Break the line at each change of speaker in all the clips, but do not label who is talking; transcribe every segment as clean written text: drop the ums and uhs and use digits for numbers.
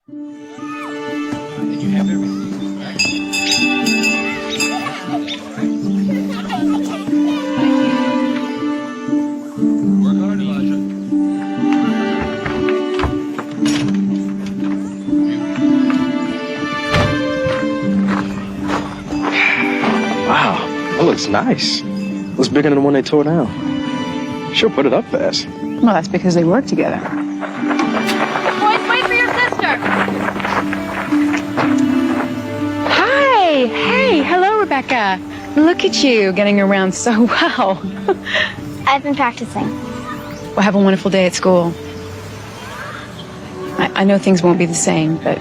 And you have everything, right? Work hard, Elijah.
Wow, that looks nice. Looks bigger than the one they tore down. She'll put it up fast.
Well, that's because they work together.
Boys, wait for your sister!
Hi! Hey, hello, Rebecca. Look at you, getting around so well.
I've been practicing.
Well, have a wonderful day at school. I know things won't be the same, but...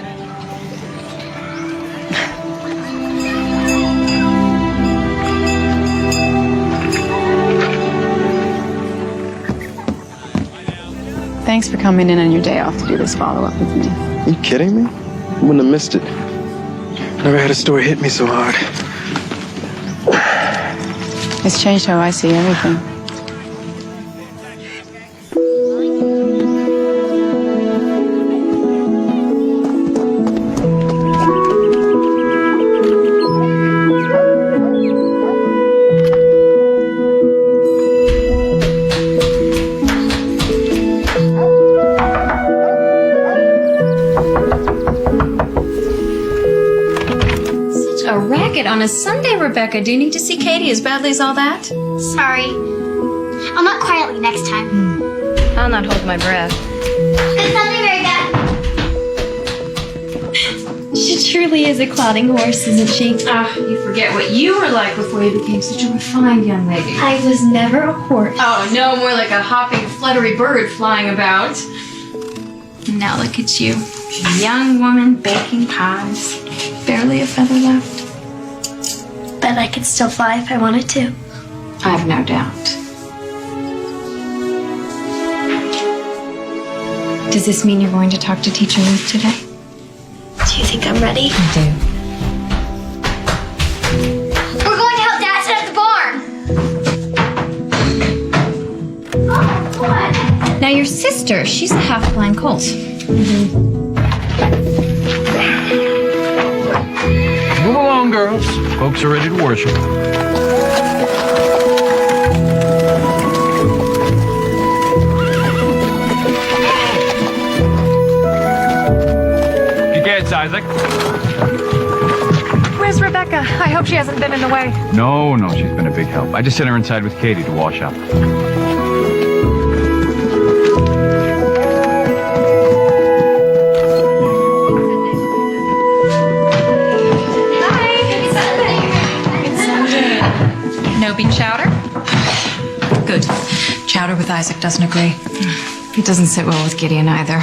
Thanks for coming in on your day off to do this follow-up with me.
Are you kidding me? I wouldn't have missed it. Never had a story hit me so hard.
It's changed how I see everything.
A racket on a Sunday, Rebecca. Do you need to see Katie as badly as all that?
Sorry. I'll knock quietly next time.
I'll not hold my breath.
Good Sunday, Rebecca.
She truly is a clouding horse, isn't she? You forget what you were like before you became such a refined young lady.
I was never a horse.
Oh, no, more like a hopping, fluttery bird flying about. And now look at you. A young woman baking pies. Barely a feather left.
Bet I could still fly if I wanted to.
I've no doubt. Does this mean you're going to talk to Teacher Ruth today?
Do you think I'm ready?
I do.
We're going to help Dad set up the barn. Oh, what?
Now your sister, she's a half-blind colt.
Move along, girls. Folks are ready to worship. Kick-ass, Isaac.
Where's Rebecca? I hope she hasn't been in the way.
No, she's been a big help. I just sent her inside with Katie to wash up.
No bean chowder? Good. Chowder with Isaac doesn't agree. It doesn't sit well with Gideon either.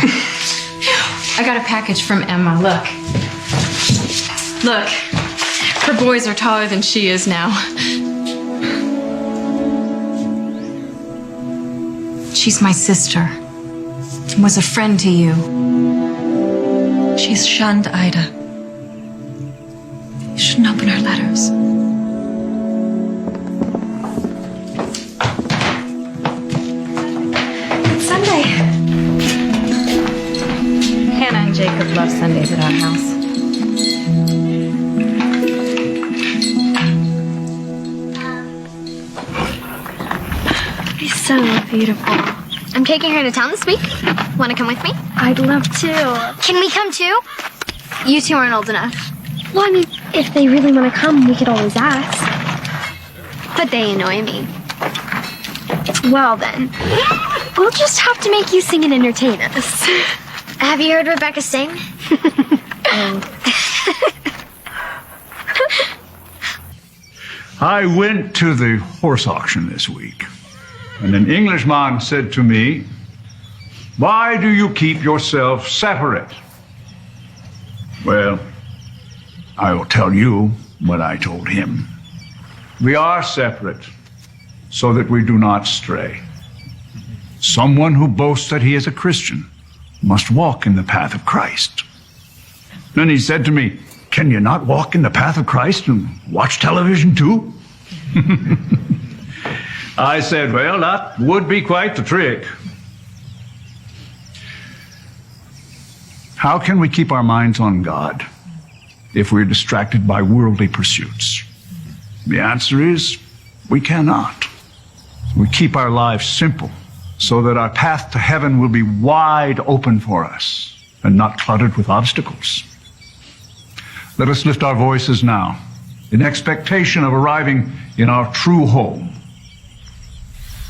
I got a package from Emma. Look. Look. Her boys are taller than she is now. She's my sister. Was a friend to you. She's shunned Ida. You shouldn't open her letters. Sunday. Hannah and Jacob love Sundays at our house.
She's so beautiful. I'm taking her to town this week. Want to come with me? I'd love to. Can we come too? You two aren't old enough. Well, I mean, if they really want to come, we could always ask. But they annoy me. Well then, we'll just have to make you sing and entertain us. Have you heard Rebecca sing?
I went to the horse auction this week, and an Englishman said to me, "Why do you keep yourself separate?" Well, I will tell you what I told him. We are separate so that we do not stray. Someone who boasts that he is a Christian must walk in the path of Christ. Then he said to me, "Can you not walk in the path of Christ and watch television too?" I said, "Well, that would be quite the trick." How can we keep our minds on God if we're distracted by worldly pursuits? The answer is, we cannot. We keep our lives simple so that our path to heaven will be wide open for us and not cluttered with obstacles. Let us lift our voices now in expectation of arriving in our true home.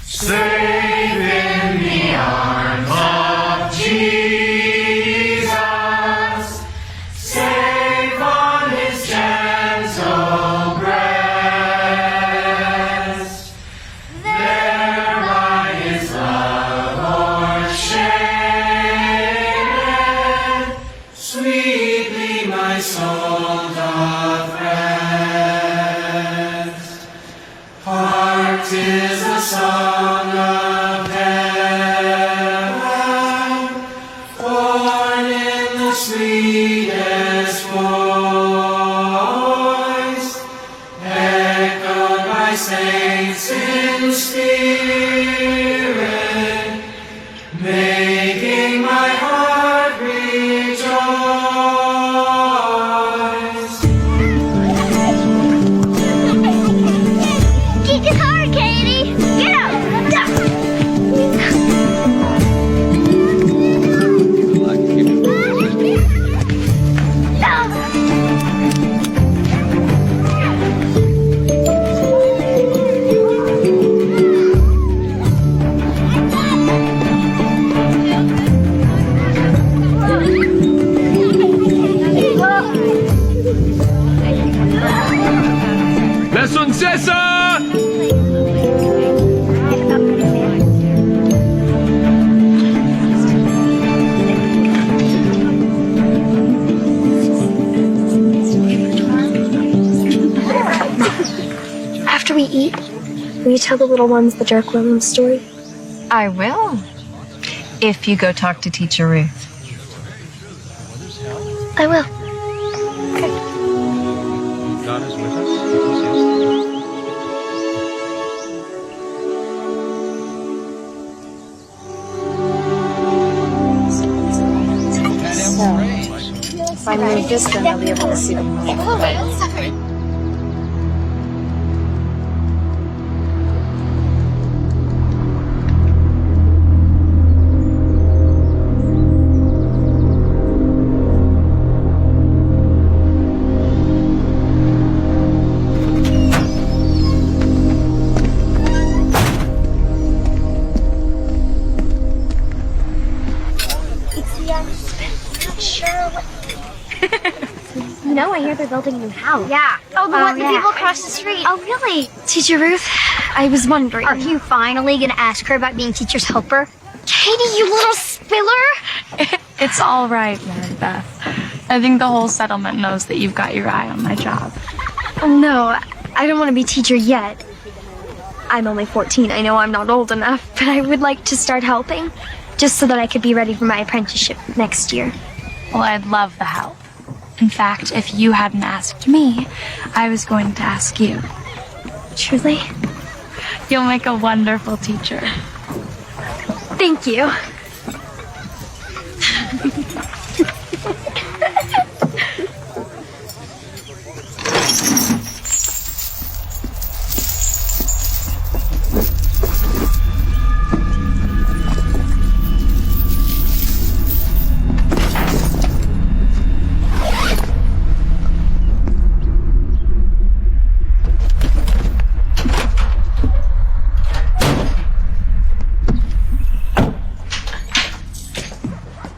Safe in the arms of Jesus, safe on his gentle breast, there by his love o'ershaken, sweetly my soul doth rest. Hark, 'tis the song of heaven, born in the sweetest voice, echoed by saints in spirit, making my heart rejoice.
Kick it hard, Katie. Get up.
Lesson Cesar!
After we eat, will you tell the little ones the Dirk Williams story?
I will. If you go talk to Teacher Ruth.
I will.
God is with us.
If I move this, then I'll be able to see them.
No, I hear they're building a new house. Yeah. Oh, the one the people across the street. Oh, really? Teacher Ruth, I was wondering. Are you finally gonna ask her about being teacher's helper? Katie, you little spiller!
It's all right, Mary Beth. I think the whole settlement knows that you've got your eye on my job.
Oh, no, I don't want to be teacher yet. I'm only 14. I know I'm not old enough, but I would like to start helping, just so that I could be ready for my apprenticeship next year.
Well, I'd love the help. In fact, if you hadn't asked me, I was going to ask you.
Truly?
You'll make a wonderful teacher.
Thank you.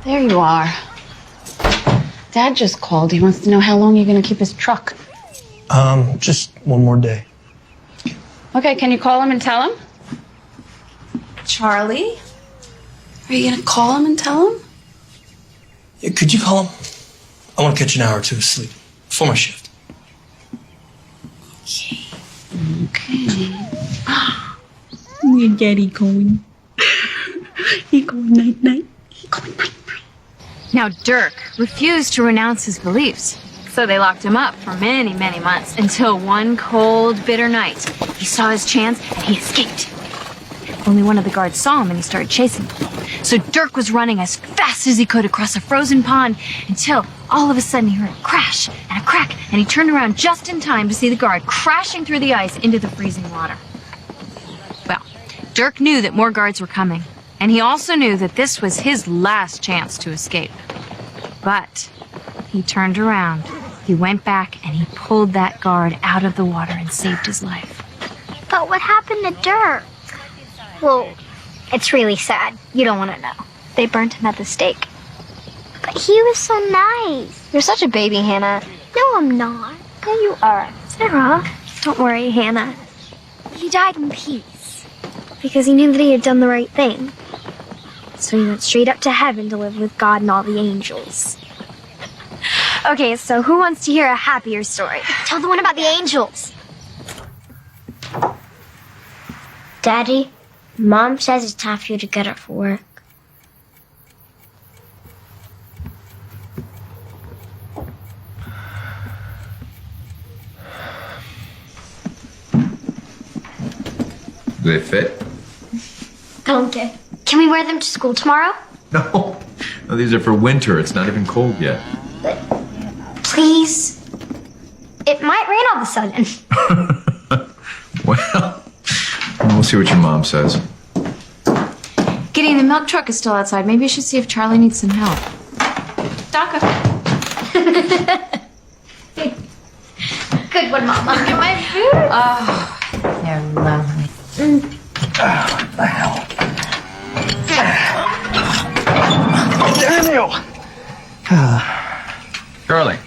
There you are. Dad just called. He wants to know how long you're going to keep his truck.
Just one more day.
Okay, can you call him and tell him?
Charlie? Are you going to call him and tell him?
Yeah, could you call him? I want to catch an hour or two of sleep before my shift.
Okay. Where Daddy going? He going night-night. He going night-night.
Now, Dirk refused to renounce his beliefs, so they locked him up for many, many months until one cold, bitter night. He saw his chance and he escaped. Only one of the guards saw him and he started chasing him.
So Dirk was running as fast as he could across a frozen pond until all of a sudden he heard a crash and a crack, and he turned around just in time to see the guard crashing through the ice into the freezing water. Well, Dirk knew that more guards were coming, and he also knew that this was his last chance to escape. But he turned around, he went back, and he pulled that guard out of the water and saved his life.
But what happened to Dirk? Well, it's really sad. You don't want to know. They burnt him at the stake. But he was so nice. You're such a baby, Hannah. No, I'm not. Yeah, you are. Sarah, don't worry, Hannah. He died in peace. Because he knew that he had done the right thing. So he went straight up to heaven to live with God and all the angels. Okay, so who wants to hear a happier story? Tell the one about the angels.
Daddy, Mom says it's time for you to get up for work.
Do they fit?
Don't they? Can we wear them to school tomorrow?
No. No, these are for winter. It's not even cold yet.
But please. It might rain all of a sudden.
Well, we'll see what your mom says.
Gideon, the milk truck is still outside. Maybe you should see if Charlie needs some help. Daka.
Good one, Mama. Look at my food.
Oh, they're lovely.
Daniel!
Charlie.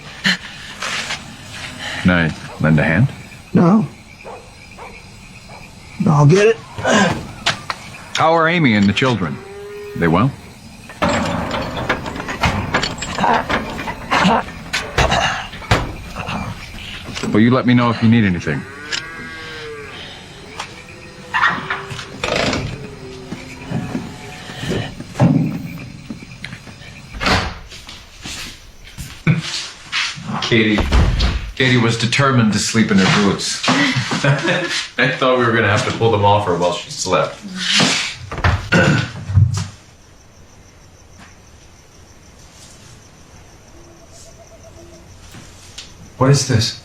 Can I lend a hand?
No. I'll get it.
How are Amy and the children? They well? Well, you let me know if you need anything.
Katie was determined to sleep in her boots. I thought we were going to have to pull them off her while she slept. What is this?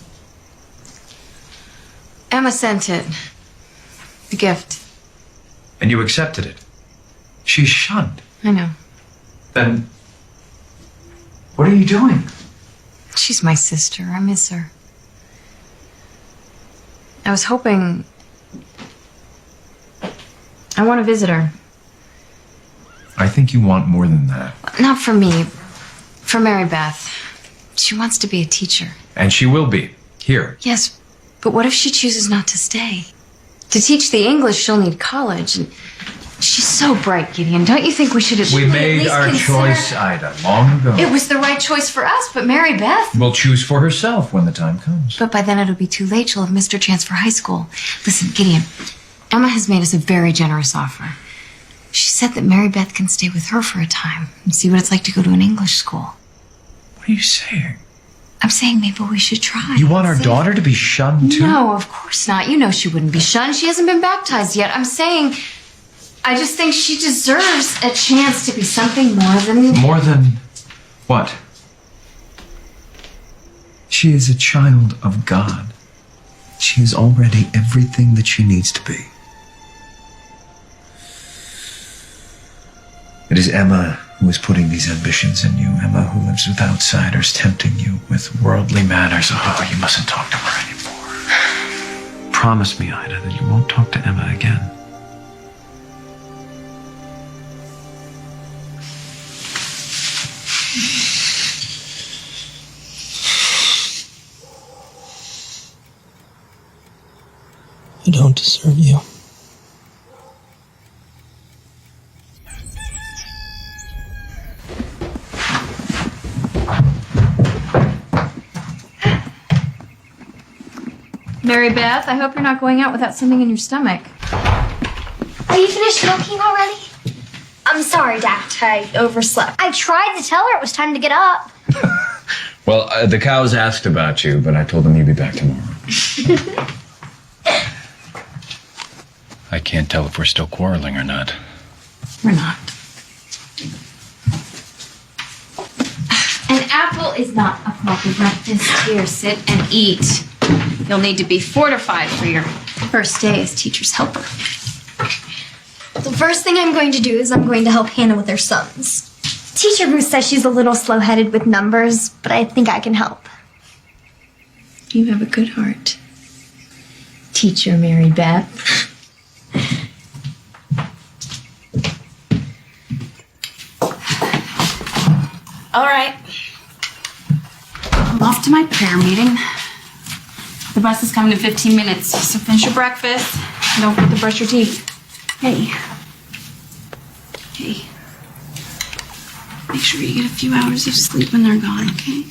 Emma sent it. The gift.
And you accepted it. She's shunned.
I know.
Then what are you doing?
She's my sister. I miss her. I was hoping... I want to visit her.
I think you want more than that.
Not for me. For Mary Beth. She wants to be a teacher.
And she will be. Here.
Yes, but what if she chooses not to stay? To teach the English, she'll need college. And she's so bright, Gideon. Don't you think we should at
We made
least
our
consider...
choice, Ida, long ago.
It was the right choice for us, but Mary Beth...
Will choose for herself when the time comes.
But by then it'll be too late. She'll have missed her chance for high school. Listen, Gideon, Emma has made us a very generous offer. She said that Mary Beth can stay with her for a time and see what it's like to go to an English school.
What are you saying?
I'm saying maybe we should try.
You want our daughter to be shunned too?
No, of course not. You know she wouldn't be shunned. She hasn't been baptized yet. I'm saying, I just think she deserves a chance to be something more than...
More than what? She is a child of God. She is already everything that she needs to be. It is Emma who is putting these ambitions in you. Emma who lives with outsiders, tempting you with worldly matters. Oh, you mustn't talk to her anymore. Promise me, Ida, that you won't talk to Emma again.
I don't deserve you.
Mary Beth, I hope you're not going out without something in your stomach.
Are you finished milking already? I'm sorry, Dad. I overslept. I tried to tell her it was time to get up.
Well, the cows asked about you, but I told them you'd be back tomorrow. I can't tell if we're still quarreling or not.
We're not.
An apple is not a proper breakfast. Here, sit and eat. You'll need to be fortified for your first day as teacher's helper.
The first thing I'm going to do is I'm going to help Hannah with her sums. Teacher Ruth says she's a little slow-headed with numbers, but I think I can help.
You have a good heart. Teacher Mary Beth.
All right. I'm off to my prayer meeting. The bus is coming in 15 minutes, so finish your breakfast. And don't forget to brush your teeth. Hey. Hey. Make sure you get a few hours of sleep when they're gone, okay?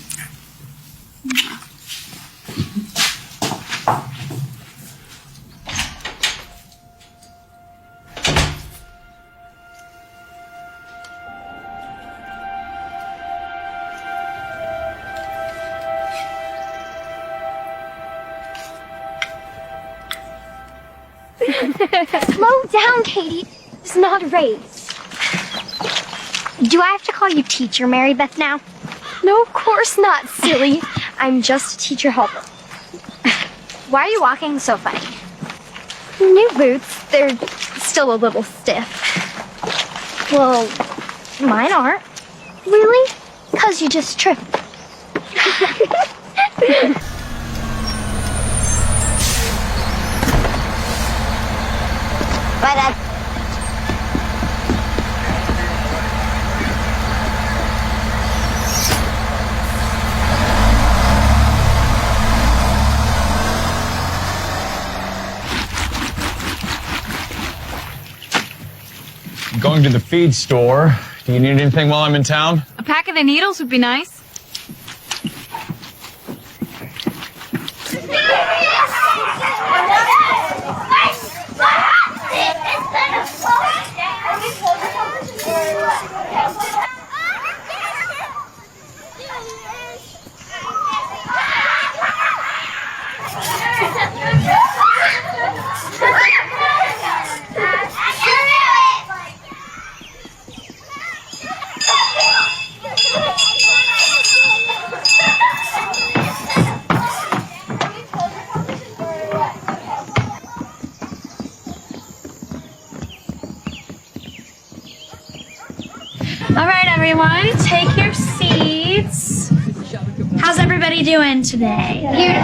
Slow down, Katie. It's not a race. Do I have to call you Teacher Mary Beth now? No, of course not, silly. I'm just a teacher helper. Why are you walking so funny? New boots. They're still a little stiff. Well, mine aren't. Really? 'Cause you just tripped. But
I'm going to the feed store. Do you need anything while I'm in town?
A pack of the needles would be nice.
All right, everyone, take your seats. How's everybody doing today? Beautiful.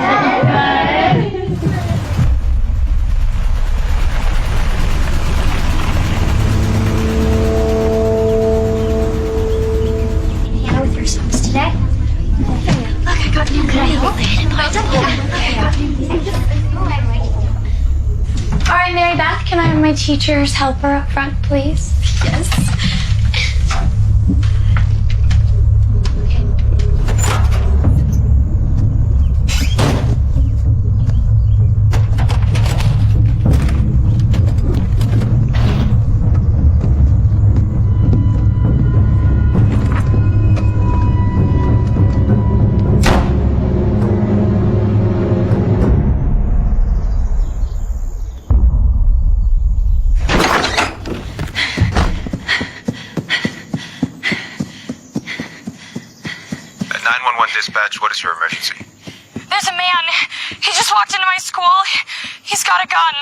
Hannah with your sums today? Look, I got new
All right, Mary Beth, can I have my teacher's helper up front, please?
Yes.
Dispatch, what is your emergency?
There's a man. He just walked into my school. He's got a gun.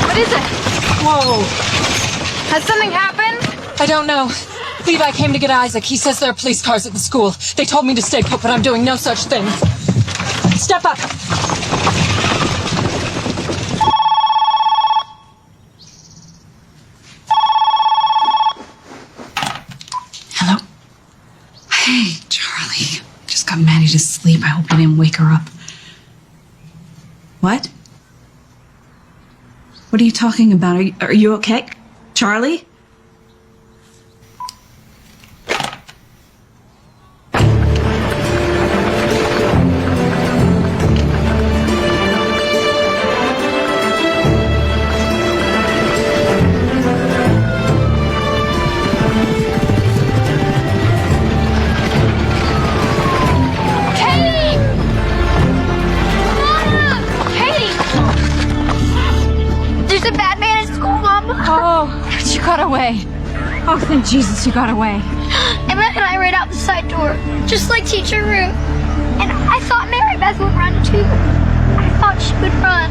What is it?
Whoa.
Has something happened?
I don't know. Levi came to get Isaac. He says there are police cars at the school. They told me to stay put, but I'm doing no such thing. Step up.
Hello? Hey, Charlie. Just got Maddie to sleep. I hope you didn't wake her up. What? What are you talking about? Are you okay? Charlie?
away. Oh, thank Jesus you got away.
Emma and I ran out the side door, just like Teacher Ruth. And I thought Mary Beth would run too. I thought she would run.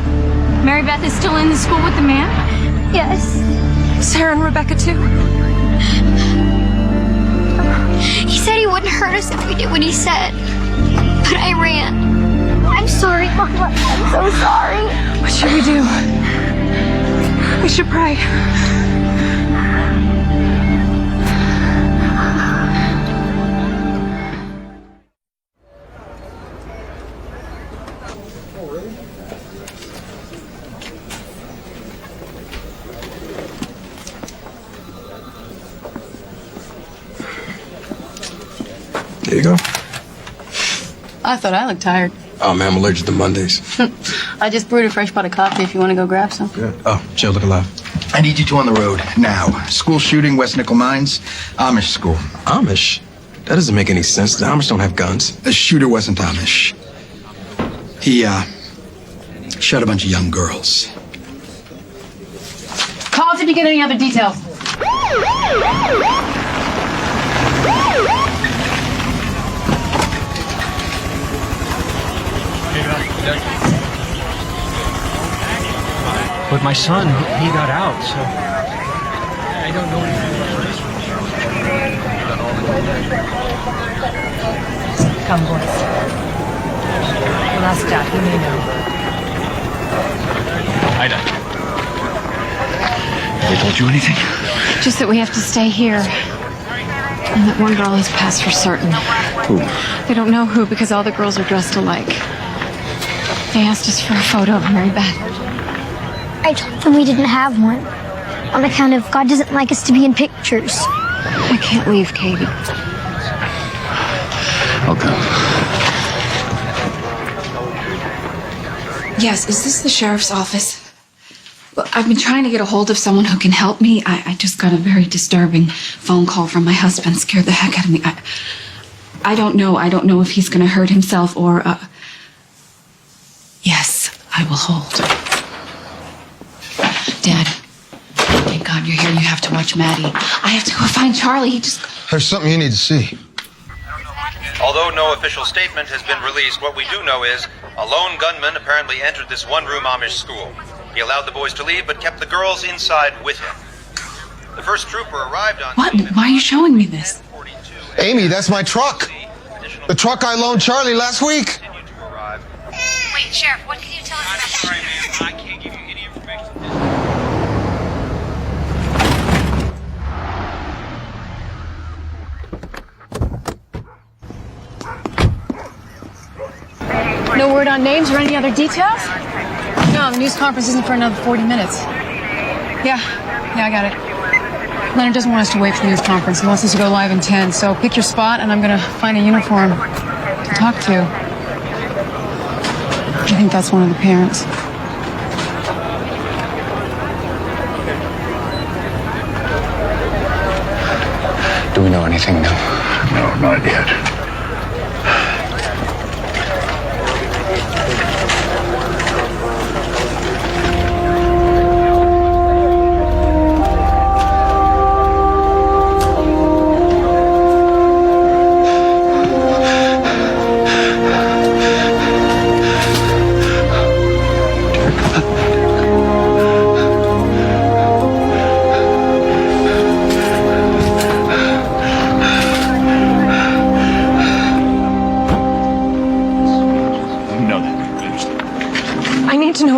Mary Beth is still in the school with the man?
Yes.
Sarah and Rebecca too.
He said he wouldn't hurt us if we did what he said. But I ran. I'm sorry, Mama. I'm so sorry.
What should we do? We should pray.
There you go.
I thought I looked tired.
Oh, man, I'm allergic to Mondays.
I just brewed a fresh pot of coffee if you want to go grab some.
Good. Oh, Jill, look alive.
I need you two on the road now. School shooting, West Nickel Mines, Amish school.
Amish? That doesn't make any sense. The Amish don't have guns.
The shooter wasn't Amish. He, shot a bunch of young girls.
Call if you get any other details.
But my son, he got out, so I don't know anything about this.
Come, boys. We'll ask Dad. He may know.
Ida. They told you anything?
Just that we have to stay here. And that one girl has passed for certain.
Who?
They don't know who because all the girls are dressed alike. They asked us for a photo of Mary Beth.
I told them we didn't have one. On account of God doesn't like us to be in pictures.
I can't leave, Katie.
Okay.
Yes, is this the sheriff's office? Well, I've been trying to get a hold of someone who can help me. I just got a very disturbing phone call from my husband. Scared the heck out of me. I don't know. I don't know if he's going to hurt himself or... Yes, I will hold. Dad, thank God you're here. You have to watch Maddie. I have to go find Charlie. He just...
There's something you need to see.
Although no official statement has been released, what we do know is a lone gunman apparently entered this one-room Amish school. He allowed the boys to leave, but kept the girls inside with him. The first trooper arrived on...
What? Why are you showing me this?
Amy, that's my truck. The truck I loaned Charlie last week.
Wait, Sheriff, what can you tell us about
Sorry, ma'am. I can't give you any information.
No word on names or any other details? No, the news conference isn't for another 40 minutes. Yeah, I got it. Leonard doesn't want us to wait for the news conference. He wants us to go live in 10. So pick your spot, and I'm going to find a uniform to talk to. I think that's one of the parents.
Do we know anything now?
No, not yet.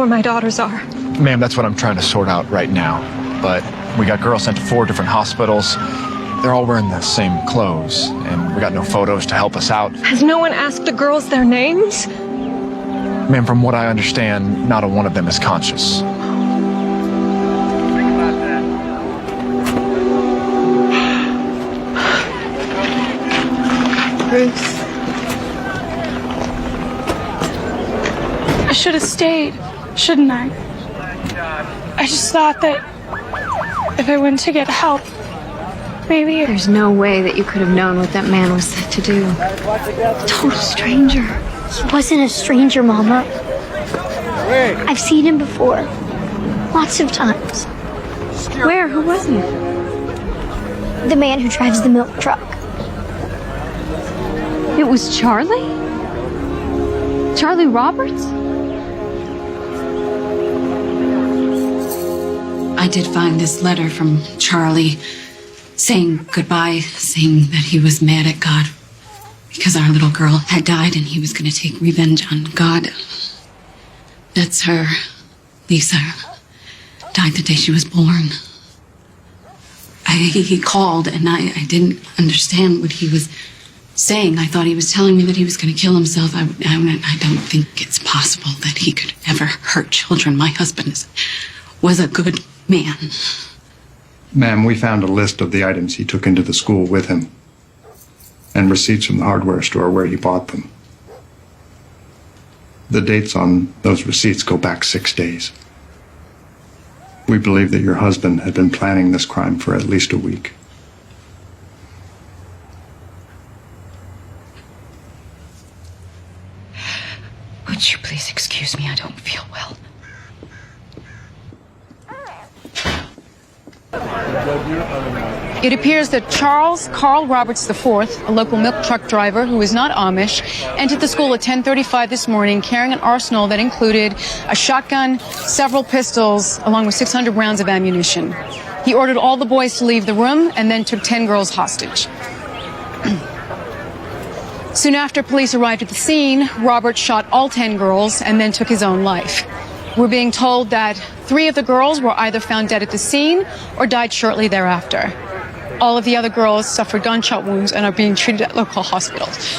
My daughters are.
Ma'am, that's what I'm trying to sort out right now. But we got girls sent to 4 different hospitals. They're all wearing the same clothes, and we got no photos to help us out.
Has no one asked the girls their names?
Ma'am, from what I understand, not a one of them is conscious.
Bruce. I should have stayed, shouldn't I? I just thought that if I went to get help, maybe...
There's no way that you could have known what that man was set to do. A total stranger.
He wasn't a stranger, Mama. I've seen him before. Lots of times.
Where? Who was he?
The man who drives the milk truck.
It was Charlie? Charlie Roberts?
I did find this letter from Charlie saying goodbye, saying that he was mad at God because our little girl had died and he was going to take revenge on God. That's her. Lisa died the day she was born. He called and I didn't understand what he was saying. I thought he was telling me that he was going to kill himself. I don't think it's possible that he could ever hurt children. My husband was a good man.
Ma'am, we found a list of the items he took into the school with him and receipts from the hardware store where he bought them. The dates on those receipts go back 6 days. We believe that your husband had been planning this crime for at least a week.
Would you please excuse me? I don't feel well.
It appears that Charles Carl Roberts IV, a local milk truck driver who is not Amish, entered the school at 10:35 this morning carrying an arsenal that included a shotgun, several pistols, along with 600 rounds of ammunition. He ordered all the boys to leave the room and then took 10 girls hostage. Soon after police arrived at the scene, Roberts shot all 10 girls and then took his own life. We're being told that 3 of the girls were either found dead at the scene or died shortly thereafter. All of the other girls suffered gunshot wounds and are being treated at local hospitals.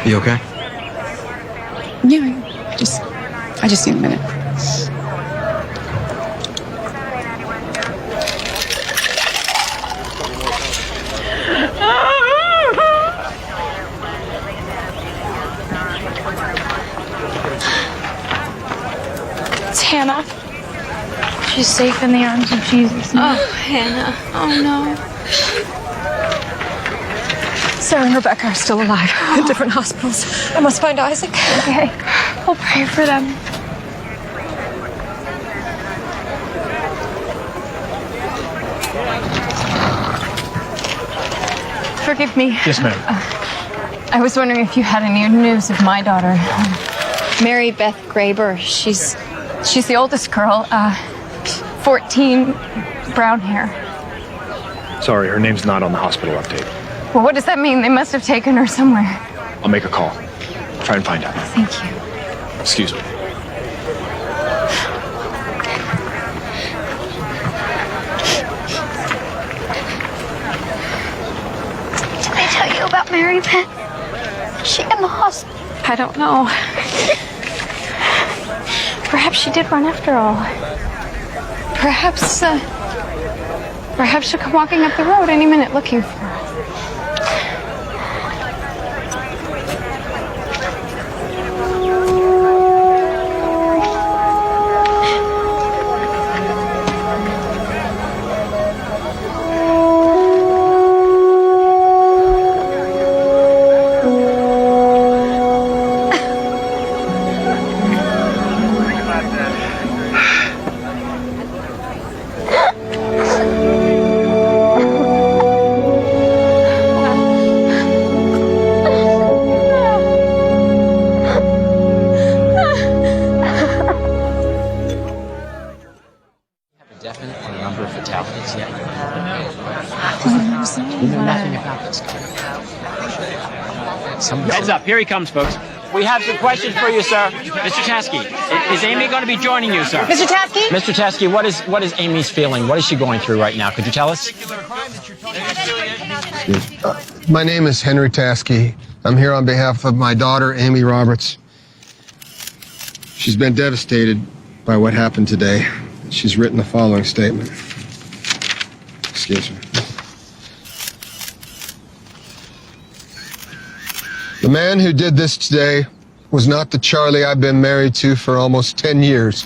You okay?
Yeah, I just need a minute.
It's Hannah. She's safe in the arms of Jesus.
Oh, Hannah. Oh, no.
Sarah and Rebecca are still alive in different hospitals. I must find Isaac.
Okay. We'll pray for them.
Forgive me.
Yes, ma'am.
I was wondering if you had any news of my daughter, Mary Beth Graber. She's the oldest girl, 14, brown hair.
Sorry, her name's not on the hospital update.
Well, what does that mean? They must have taken her somewhere.
I'll make a call. Try and find out.
Thank you.
Excuse me.
Did they tell you about Mary Beth? Is she in the hospital?
I don't know. Perhaps she did run after all. Perhaps she'll come walking up the road any minute looking for her.
Heads up, here he comes, folks. We have some questions for you, sir. Mr. Taskey, is Amy going to be joining you, sir?
Mr. Taskey?
Mr. Taskey, what is Amy's feeling? What is she going through right now? Could you tell us?
My name is Henry Taskey. I'm here on behalf of my daughter, Amy Roberts. She's been devastated by what happened today. She's written the following statement. Excuse me. The man who did this today was not the Charlie I've been married to for almost 10 years.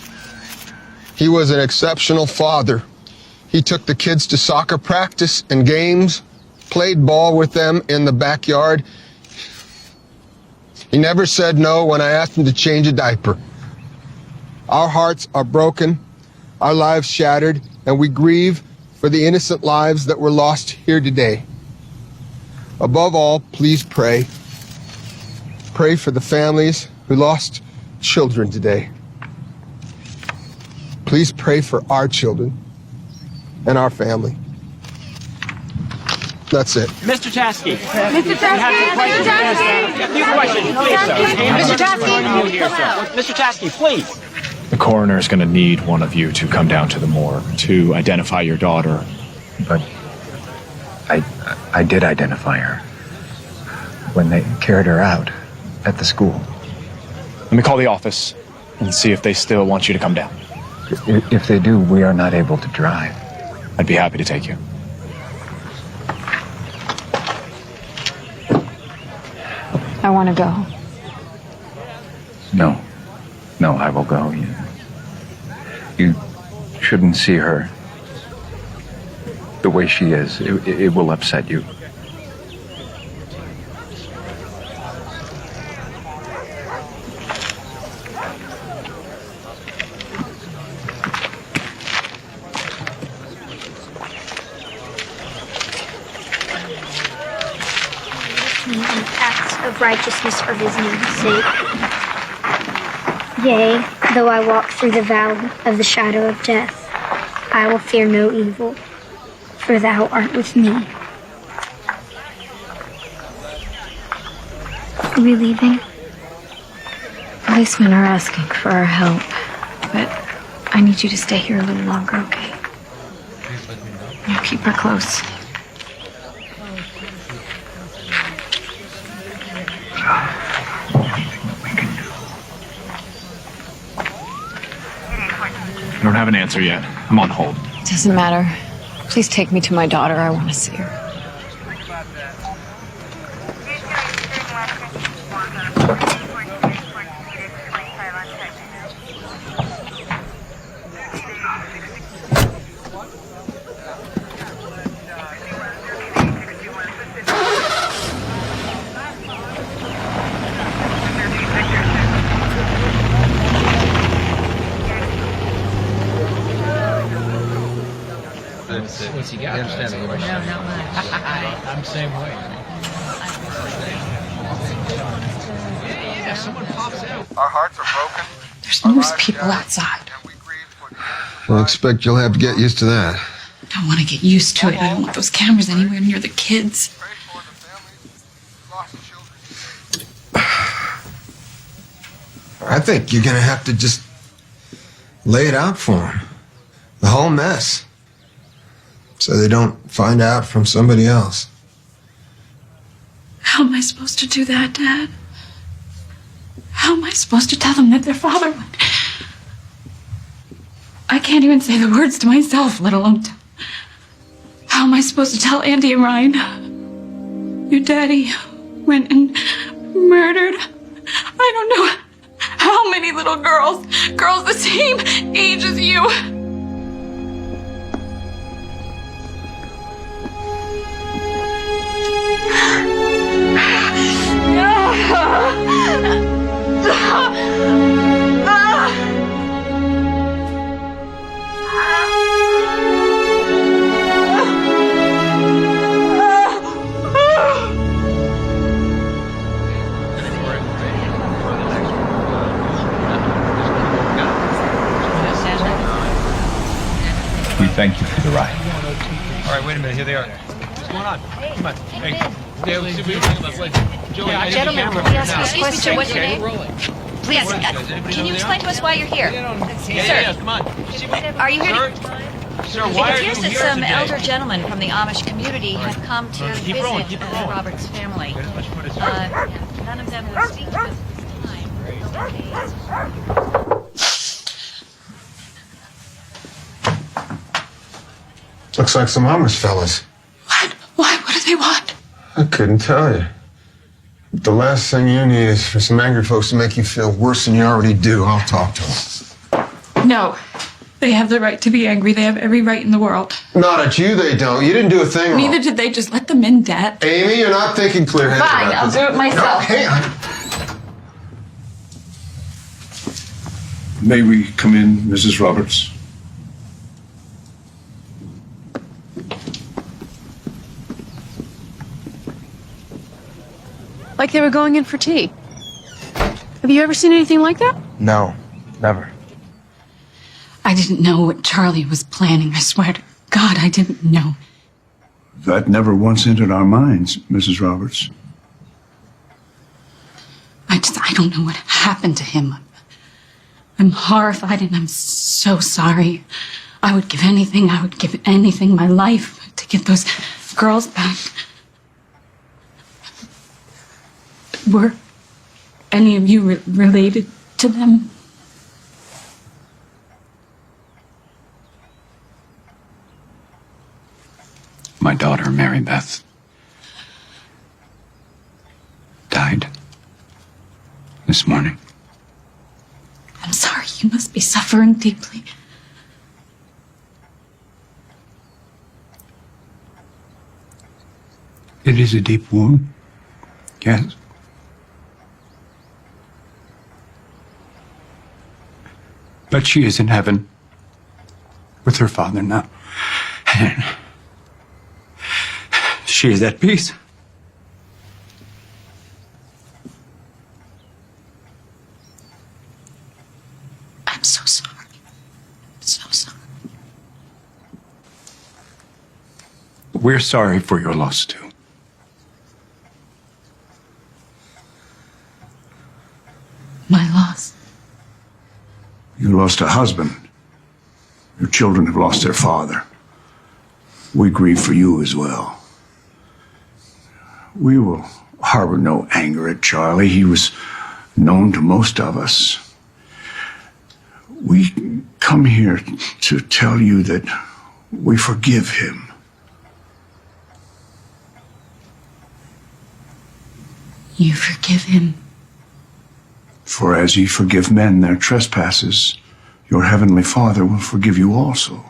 He was an exceptional father. He took the kids to soccer practice and games, played ball with them in the backyard. He never said no when I asked him to change a diaper. Our hearts are broken, our lives shattered, and we grieve for the innocent lives that were lost here today. Above all, please pray. Pray for the families who lost children today. Please pray for our children and our family. That's it.
Mr. Chasky.
Mr. Chasky.
A few questions, please, sir.
Mr. Chasky.
Mr. Chasky, please.
The coroner is going to need one of you to come down to the morgue to identify your daughter.
But I did identify her when they carried her out at the school.
Let me call the office and see if they still want you to come down.
If they do, we are not able to drive.
I'd be happy to take you.
I want to go.
No, I will go. You shouldn't see her the way she is. It will upset you.
An act of righteousness for his name's sake. Yea, though I walk through the valley of the shadow of death, I will fear no evil, for thou art with me. Are we leaving?
Policemen are asking for our help, but I need you to stay here a little longer, okay? Now keep her close.
I don't have an answer yet. I'm on hold.
Doesn't matter. Please take me to my daughter. I want to see her.
What's he got? No, not much. I'm the same way. Yeah, someone pops out.
Our hearts are broken.
There's numerous people outside.
I expect you'll have to get used to that.
I don't want to get used to it. I don't want those cameras anywhere near the kids.
I think you're gonna have to just lay it out for them. The whole mess. So they don't find out from somebody else.
How am I supposed to do that, Dad? How am I supposed to tell them that their father went? I can't even say the words to myself, let alone how am I supposed to tell Andy and Ryan? Your daddy went and murdered, I don't know how many little girls the same age as you.
We thank you for the ride.
All right, wait a minute. Here they are. What's going on? Come on. Hey.
Gentlemen, can we ask you a question? What's your name? Please, can you explain to us why you're here?
Yeah, come on.
Are you here to...
Sir,
It
why are you
appears that
here
some
today?
elder gentlemen from the Amish community have come to visit Robert's family. None of them will speak to us this time.
Looks like some Amish fellas.
Why? What do they want?
I couldn't tell you. But the last thing you need is for some angry folks to make you feel worse than you already do. I'll talk to them.
No. They have the right to be angry. They have every right in the world.
Not at you, they don't. You didn't do a thing wrong.
Neither did they. Just let them in, Dad.
Amy, you're not thinking clear-headed
Fine,
about
I'll
this.
do it myself.
No, hang on.
May we come in, Mrs. Roberts?
Like they were going in for tea. Have you ever seen anything like that?
No, never.
I didn't know what Charlie was planning. I swear to God, I didn't know.
That never once entered our minds, Mrs. Roberts.
I don't know what happened to him. I'm horrified and I'm so sorry. I would give anything, my life, to get those girls back. Were any of you related to them?
My daughter, Mary Beth, died this morning.
I'm sorry, you must be suffering deeply.
It is a deep wound. Yes. But she is in heaven with her Father now. And she is at peace.
I'm so sorry. So sorry.
We're sorry for your loss, too.
My loss.
You lost a husband. Your children have lost their father. We grieve for you as well. We will harbor no anger at Charlie. He was known to most of us. We come here to tell you that we forgive him.
You forgive him?
For as ye forgive men their trespasses, your heavenly Father will forgive you also.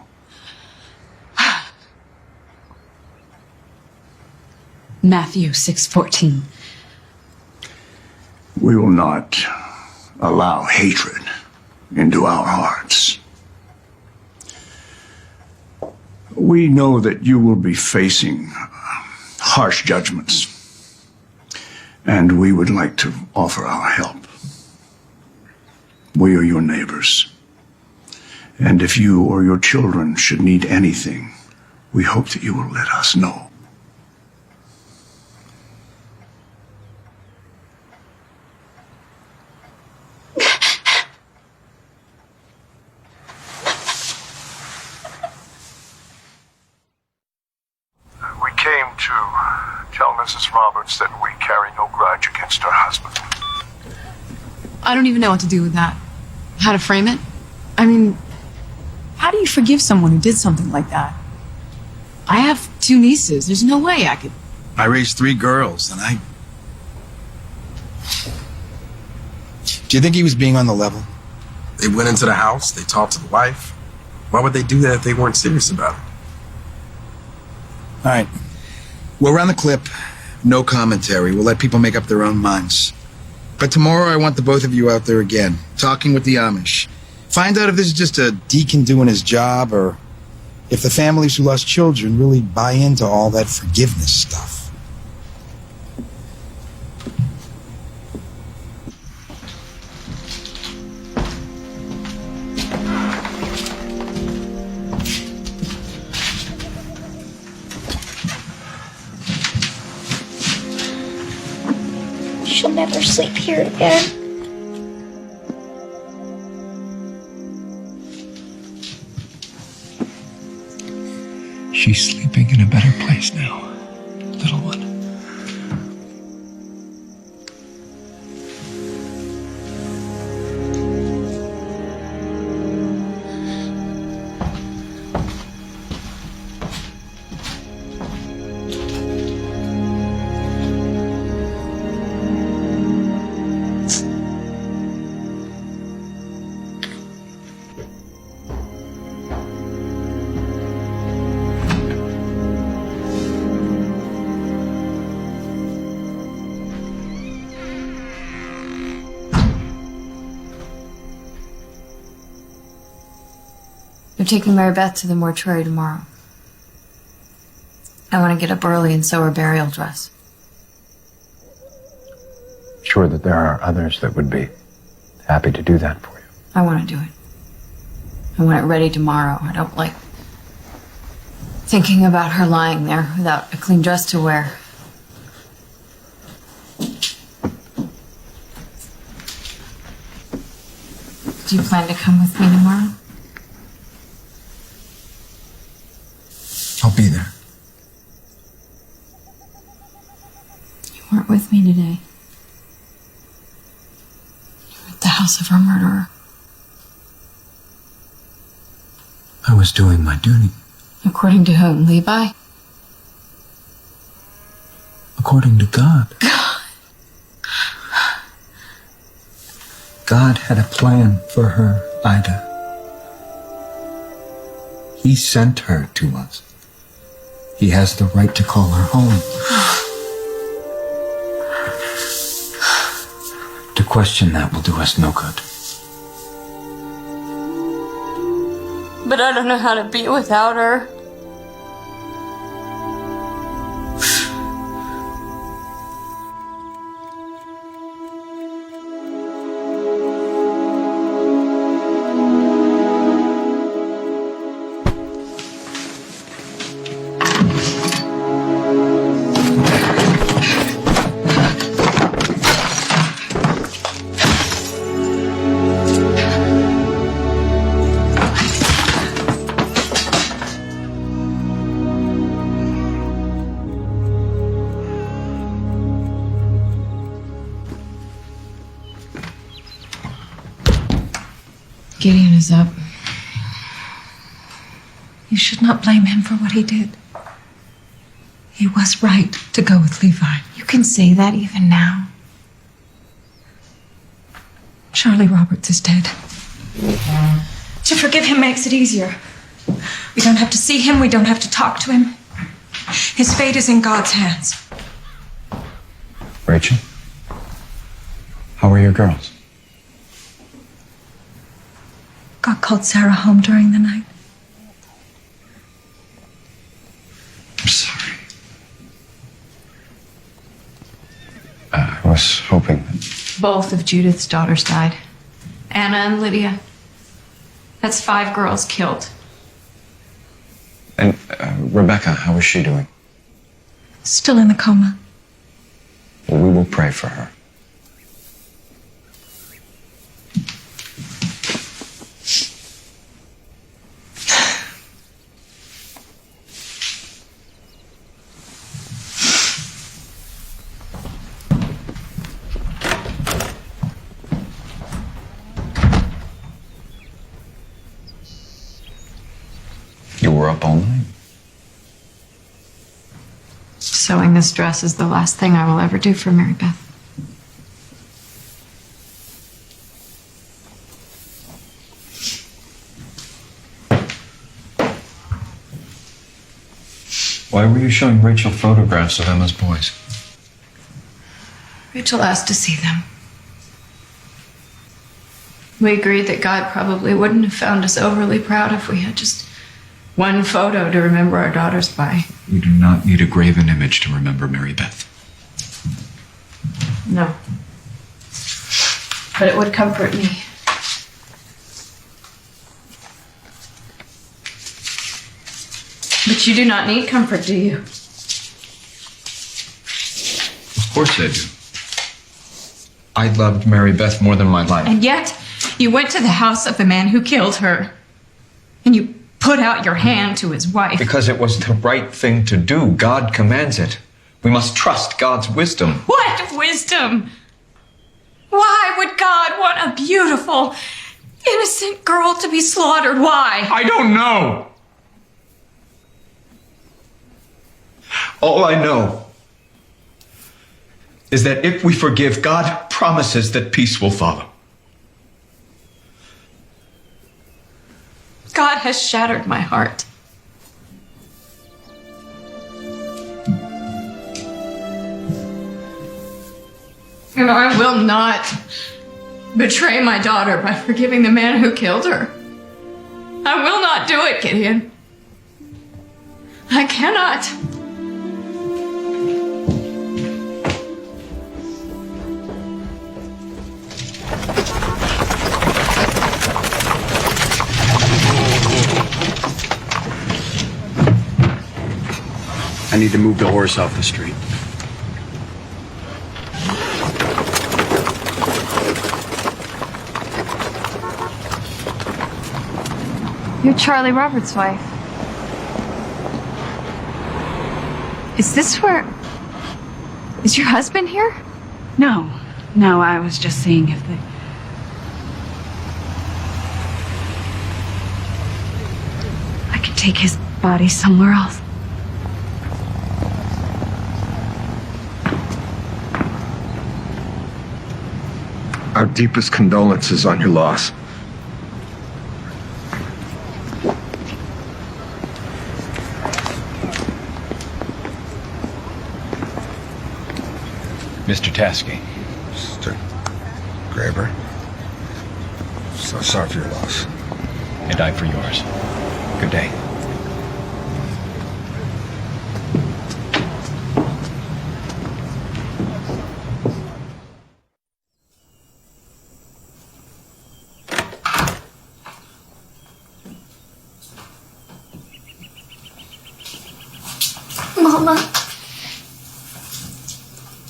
Matthew 6:14.
We will not allow hatred into our hearts. We know that you will be facing harsh judgments, and we would like to offer our help. We are your neighbors, and if you or your children should need anything, we hope that you will let us know.
We came to tell Mrs. Roberts that we carry no grudge against her husband.
I don't even know what to do with that. How to frame it? I mean, how do you forgive someone who did something like that? I have 2 nieces. There's no way I could.
I raised 3 girls, and Do you think he was being on the level?
They went into the house, they talked to the wife. Why would they do that if they weren't serious about it?
All right. We'll run the clip. No commentary. We'll let people make up their own minds. But tomorrow I want the both of you out there again, talking with the Amish. Find out if this is just a deacon doing his job, or if the families who lost children really buy into all that forgiveness stuff.
She'll never sleep here again.
She's sleeping in a better place now, little one.
They're taking Mary Beth to the mortuary tomorrow. I want to get up early and sew her burial dress.
sure that there are others that would be happy to do that for you.
I want to do it. I want it ready tomorrow. I don't like thinking about her lying there without a clean dress to wear. Do you plan to come with me tomorrow?
I'll be there.
You weren't with me today. You were at the house of our murderer.
I was doing my duty.
According to whom? Levi?
According to God. God had a plan for her, Ida. He sent her to us. He has the right to call her home. To question that will do us no good.
But I don't know how to be without her.
Gideon is up. You should not blame him for what he did. He was right to go with Levi.
You can say that even now.
Charlie Roberts is dead. To forgive him makes it easier. We don't have to see him. We don't have to talk to him. His fate is in God's hands.
Rachel? How are your girls?
God called Sarah home during the night.
I'm sorry. I was hoping that...
Both of Judith's daughters died. Anna and Lydia. That's 5 girls killed.
And Rebecca, how is she doing?
Still in the coma.
Well, we will pray for her. You were up all night.
Sewing this dress is the last thing I will ever do for Mary Beth.
Why were you showing Rachel photographs of Emma's boys?
Rachel asked to see them. We agreed that God probably wouldn't have found us overly proud if we had just one photo to remember our daughters by.
We do not need a graven image to remember Mary Beth.
No. But it would comfort me. But you do not need comfort, do you?
Of course I do. I loved Mary Beth more than my life.
And yet, you went to the house of the man who killed her. And you put out your hand to his wife.
Because it was the right thing to do. God commands it. We must trust God's wisdom.
What wisdom? Why would God want a beautiful, innocent girl to be slaughtered? Why?
I don't know. All I know is that if we forgive, God promises that peace will follow.
God has shattered my heart. And I will not betray my daughter by forgiving the man who killed her. I will not do it, Gideon. I cannot.
I need to move the horse off the street.
You're Charlie Roberts' wife. Is this where... Is your husband here?
No, I was just seeing if they... I could take his body somewhere else.
Our deepest condolences on your loss.
Mr. Taskey.
Mr. Graber. So sorry for your loss.
And I for yours. Good day.
Mama,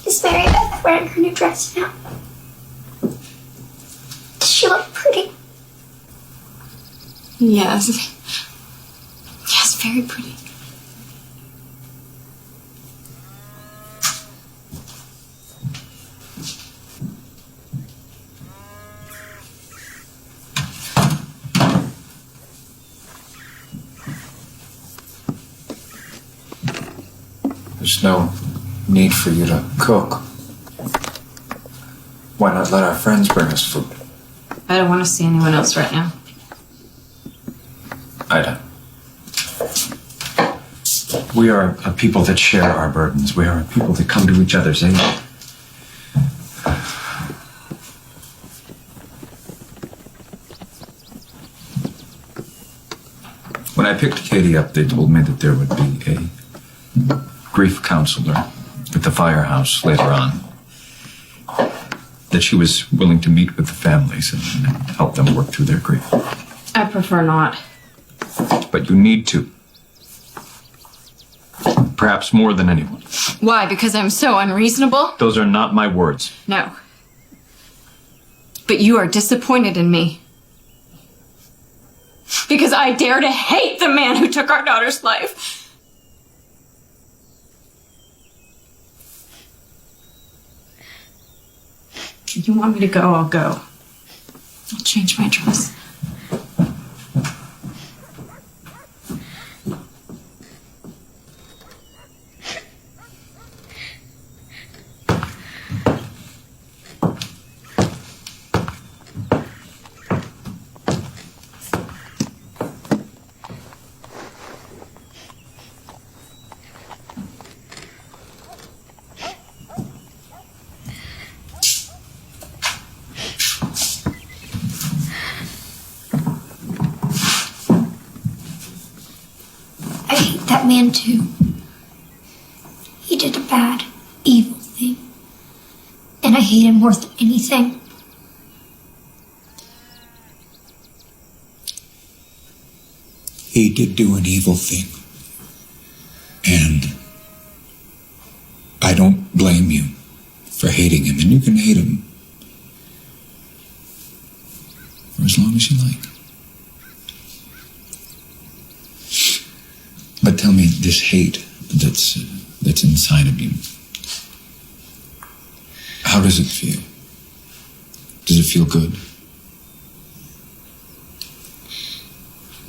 is Mary Beth wearing her new dress now? Does she look pretty?
Yes. Yes, very pretty.
There's no need for you to cook. Why not let our friends bring us food?
I don't want to see anyone else right now.
Ida. We are a people that share our burdens. We are a people that come to each other's aid. When I picked Katie up, they told me that there would be a grief counselor at the firehouse later on. That she was willing to meet with the families and help them work through their grief.
I prefer not.
But you need to. Perhaps more than anyone.
Why? Because I'm so unreasonable?
Those are not my words.
No. But you are disappointed in me. Because I dare to hate the man who took our daughter's life. If you want me to go, I'll go. I'll change my dress.
I hate that man too. He did a bad, evil thing. And I hate him more than anything.
He did do an evil thing. And I don't blame you for hating him. And you can hate him for as long as you like. But tell me, this hate that's inside of you, how does it feel? Does it feel good?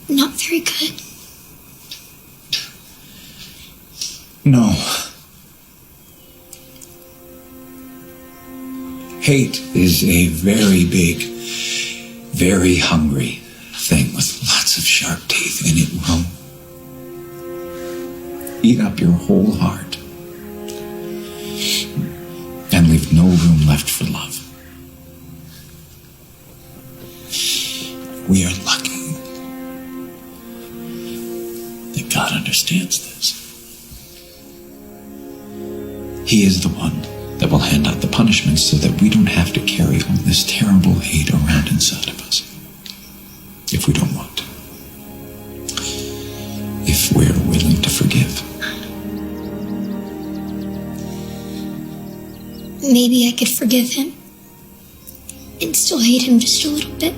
Not very good.
No. Hate is a very big, very hungry thing with lots of sharp teeth, and it will eat up your whole heart and leave no room left for love. We are lucky that God understands this. He is the one that will hand out the punishments so that we don't have to carry all this terrible hate around inside of us if we don't want to. If we're willing to forgive.
maybe I could forgive him and still hate him just a little bit.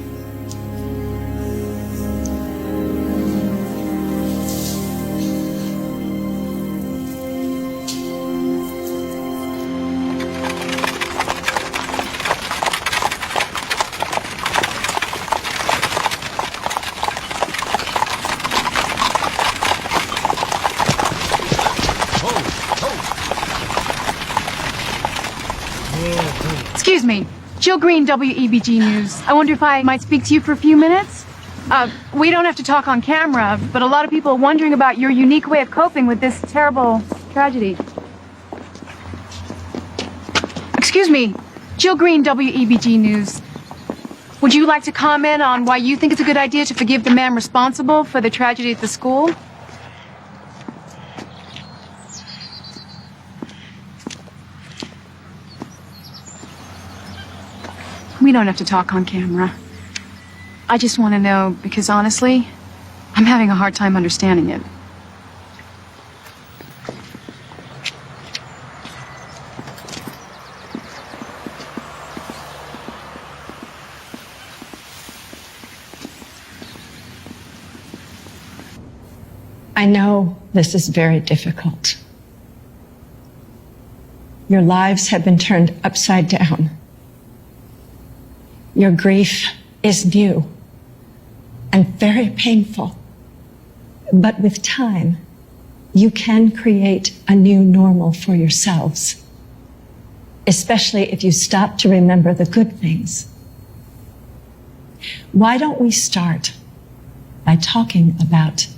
Excuse me, Jill Green, WEBG News. I wonder if I might speak to you for a few minutes? We don't have to talk on camera, but a lot of people are wondering about your unique way of coping with this terrible tragedy. Excuse me, Jill Green, WEBG News. Would you like to comment on why you think it's a good idea to forgive the man responsible for the tragedy at the school? We don't have to talk on camera. I just want to know because honestly, I'm having a hard time understanding it.
I know this is very difficult. Your lives have been turned upside down. Your grief is new and very painful. But with time, you can create a new normal for yourselves, especially if you stop to remember the good things. Why don't we start by talking about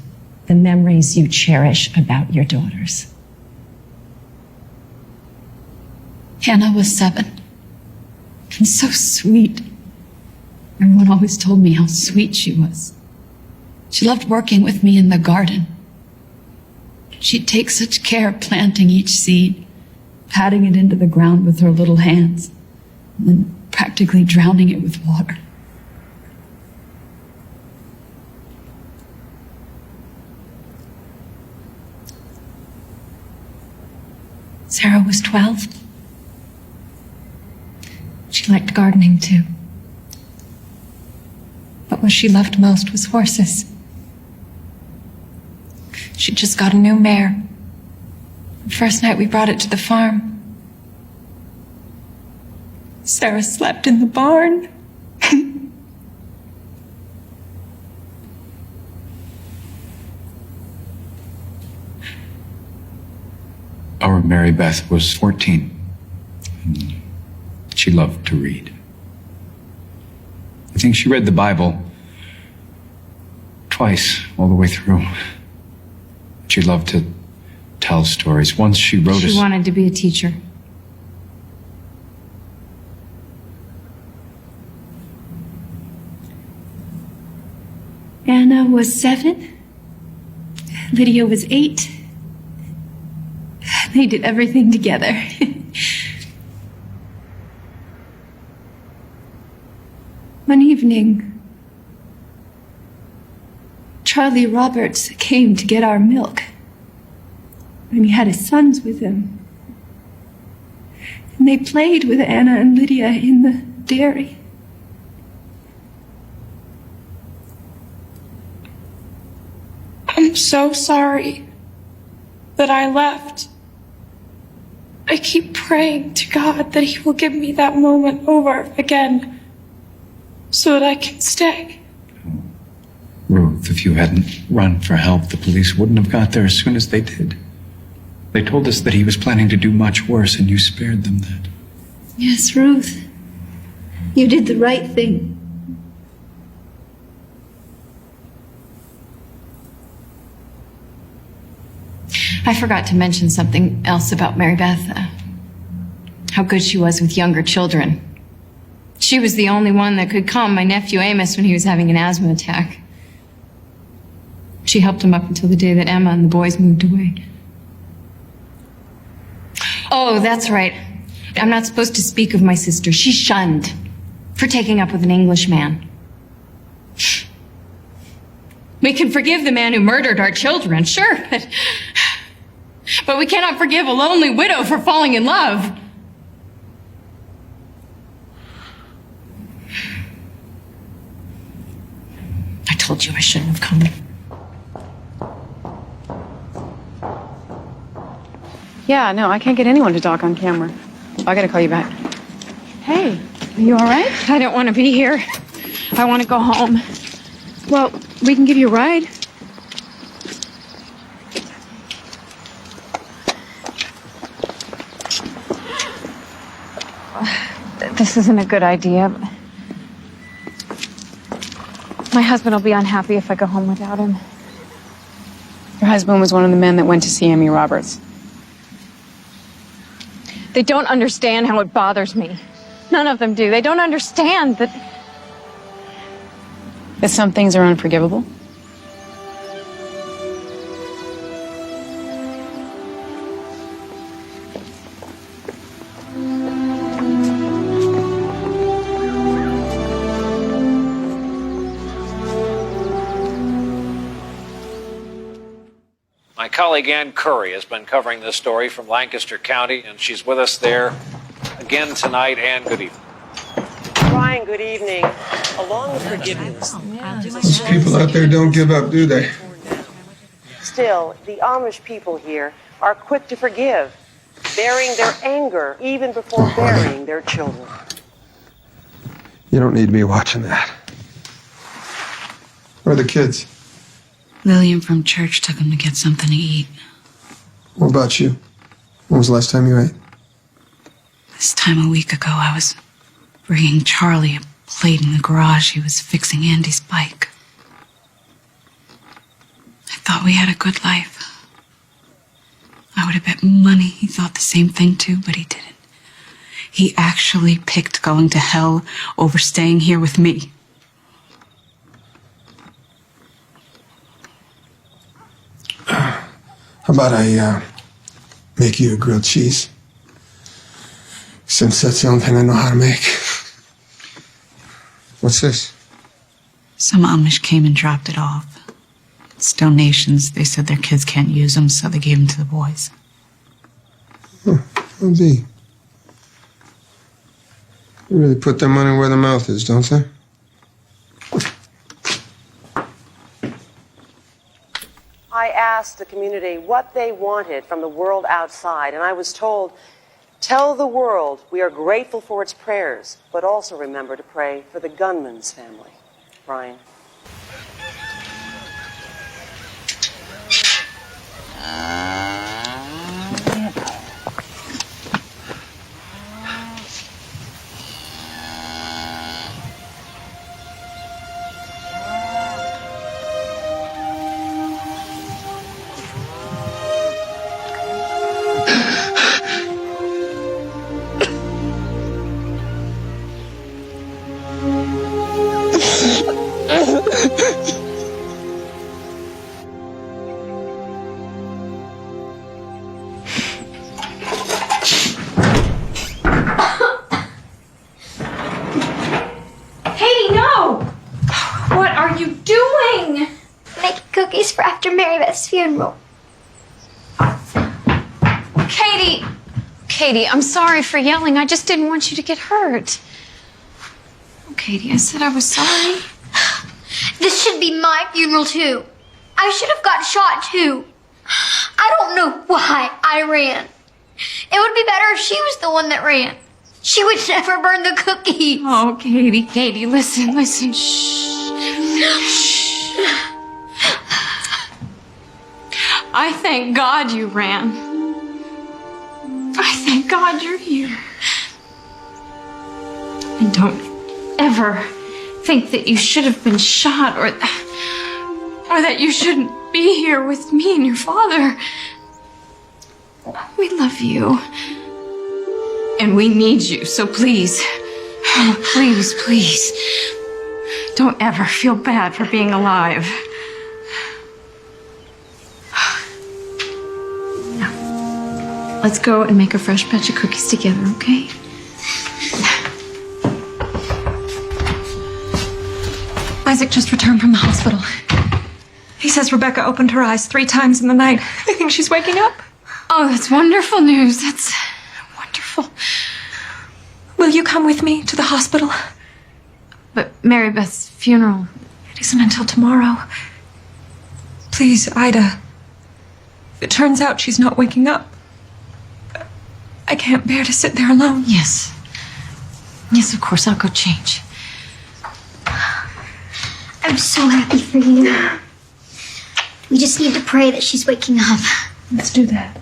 the memories you cherish about your daughters?
Hannah was 7 and so sweet. Everyone always told me how sweet she was. She loved working with me in the garden. She'd take such care planting each seed, patting it into the ground with her little hands, and then practically drowning it with water. Sarah was 12. She liked gardening too. But what she loved most was horses. She just got a new mare. The first night we brought it to the farm, Sarah slept in the barn.
Our Mary Beth was 14. And she loved to read. I think she read the Bible twice, all the way through. She loved to tell stories. Once she wrote
She wanted to be a teacher.
Anna was 7. Lydia was 8. They did everything together. One evening, Charlie Roberts came to get our milk, and he had his sons with him. And they played with Anna and Lydia in the dairy. I'm so sorry that I left. I keep praying to God that He will give me that moment over again so that I can stay.
Ruth, if you hadn't run for help, the police wouldn't have got there as soon as they did. They told us that he was planning to do much worse, and you spared them that.
Yes, Ruth. You did the right thing. I forgot to mention something else about Mary Beth. How good she was with younger children. She was the only one that could calm my nephew Amos when he was having an asthma attack. She helped him up until the day that Emma and the boys moved away. Oh, that's right. I'm not supposed to speak of my sister. She's shunned for taking up with an Englishman. We can forgive the man who murdered our children, sure, but we cannot forgive a lonely widow for falling in love. you I shouldn't have come.
Yeah, no, I can't get anyone to talk on camera. I gotta call you back. Hey, are you all right?
I don't want to be here. I want to go home.
Well, we can give you a ride.
This isn't a good idea. My husband will be unhappy if I go home without him.
Your husband was one of the men that went to see Amy Roberts.
They don't understand how it bothers me. None of them do. They don't understand that
some things are unforgivable.
My colleague Ann Curry has been covering this story from Lancaster County, and she's with us there again tonight. Ann, good evening.
Brian, good evening. Along with forgiveness.
These people out there don't give up, do they?
Still, the Amish people here are quick to forgive, bearing their anger even before burying their children.
You don't need to be watching that. Where are the kids?
Lillian from church took him to get something to eat.
What about you? When was the last time you ate?
This time a week ago, I was bringing Charlie a plate in the garage. He was fixing Andy's bike. I thought we had a good life. I would have bet money he thought the same thing too, but he didn't. He actually picked going to hell over staying here with me.
How about I make you a grilled cheese? Since that's the only thing I know how to make. What's this?
Some Amish came and dropped it off. It's donations. They said their kids can't use them, so they gave them to the boys.
I'll be. They really put their money where their mouth is, don't they?
I asked the community what they wanted from the world outside, and I was told, tell the world we are grateful for its prayers, but also remember to pray for the gunman's family. Brian.
Katie, no! What are you doing? Making cookies for after Mary Beth's funeral.
Katie, I'm sorry for yelling. I just didn't want you to get hurt. Oh, Katie, I said I was sorry.
This should be my funeral, too. I should have got shot, too. I don't know why I ran. It would be better if she was the one that ran. She would never burn the cookies.
Oh, Katie, listen. Shh. I thank God you ran. I thank God you're here. And don't ever think that you should have been shot or that you shouldn't be here with me and your father. We love you. And we need you, so please, please, don't ever feel bad for being alive. Now, let's go and make a fresh batch of cookies together, okay?
Isaac just returned from the hospital. He says Rebecca opened her eyes 3 times in the night. I think she's waking up.
Oh, that's wonderful news. That's wonderful.
Will you come with me to the hospital?
But Mary Beth's funeral,
It isn't until tomorrow. Please, Ida. If it turns out she's not waking up, I can't bear to sit there alone.
Yes. Yes, of course. I'll go change.
I'm so happy for you. We just need to pray that she's waking up.
Let's do that.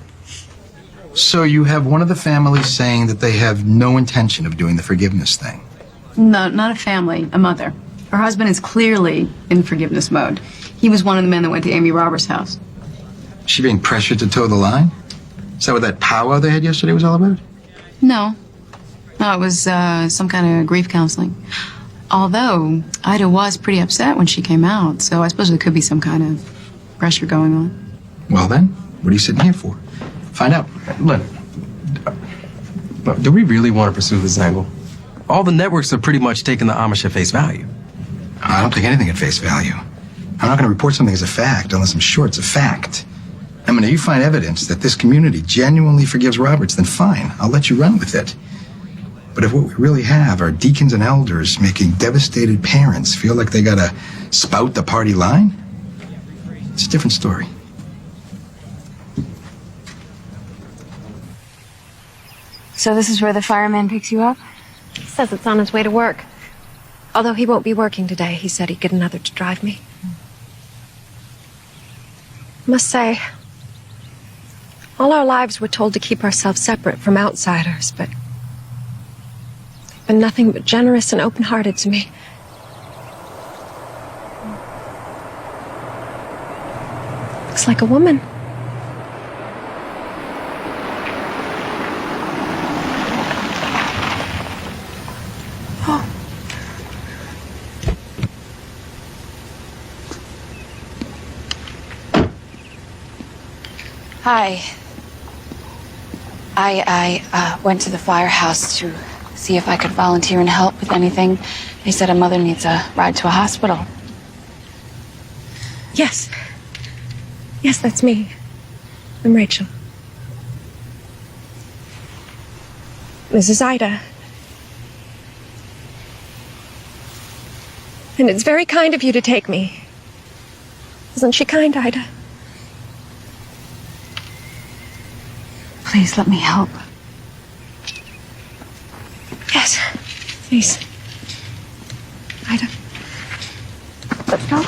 So you have one of the families saying that they have no intention of doing the forgiveness thing.
No, not a family, a mother. Her husband is clearly in forgiveness mode. He was one of the men that went to Amy Roberts' house.
Is she being pressured to toe the line? Is that what that powwow they had yesterday was all about?
No. No, it was some kind of grief counseling. Although, Ida was pretty upset when she came out, so I suppose there could be some kind of pressure going on.
Well then, what are you sitting here for? Find out.
Look, do we really want to pursue this angle? All the networks are pretty much taking the Amish at face value.
I don't take anything at face value. I'm not going to report something as a fact unless I'm sure it's a fact. I mean, if you find evidence that this community genuinely forgives Roberts, then fine, I'll let you run with it. But if what we really have are deacons and elders making devastated parents feel like they gotta spout the party line, it's a different story.
So this is where the fireman picks you up?
He says it's on his way to work. Although he won't be working today, he said he'd get another to drive me. Must say, all our lives we're told to keep ourselves separate from outsiders, but they've been nothing but generous and open-hearted to me. Looks like a woman.
Hi. I went to the firehouse to see if I could volunteer and help with anything. They said a mother needs a ride to a hospital.
Yes. Yes, that's me. I'm Rachel. Mrs. Ida. And it's very kind of you to take me. Isn't she kind, Ida?
Please let me help.
Yes, please. Ida. Let's go.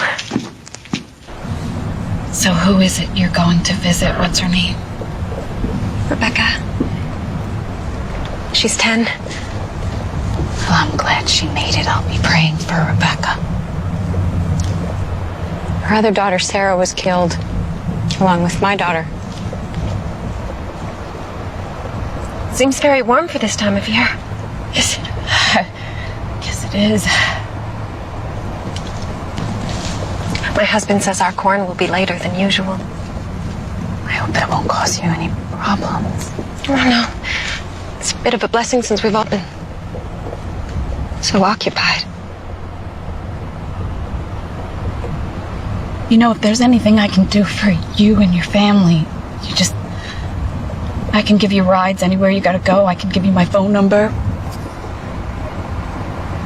So who is it you're going to visit? What's her name?
Rebecca. She's 10.
Well, I'm glad she made it. I'll be praying for Rebecca.
Her other daughter, Sarah, was killed, along with my daughter. Seems very warm for this time of year.
Yes, yes it is.
My husband says our corn will be later than usual.
I hope it won't cause you any problems.
Oh, no. It's a bit of a blessing since we've all been so occupied.
You know, if there's anything I can do for you and your family, I can give you rides anywhere you gotta go. I can give you my phone number.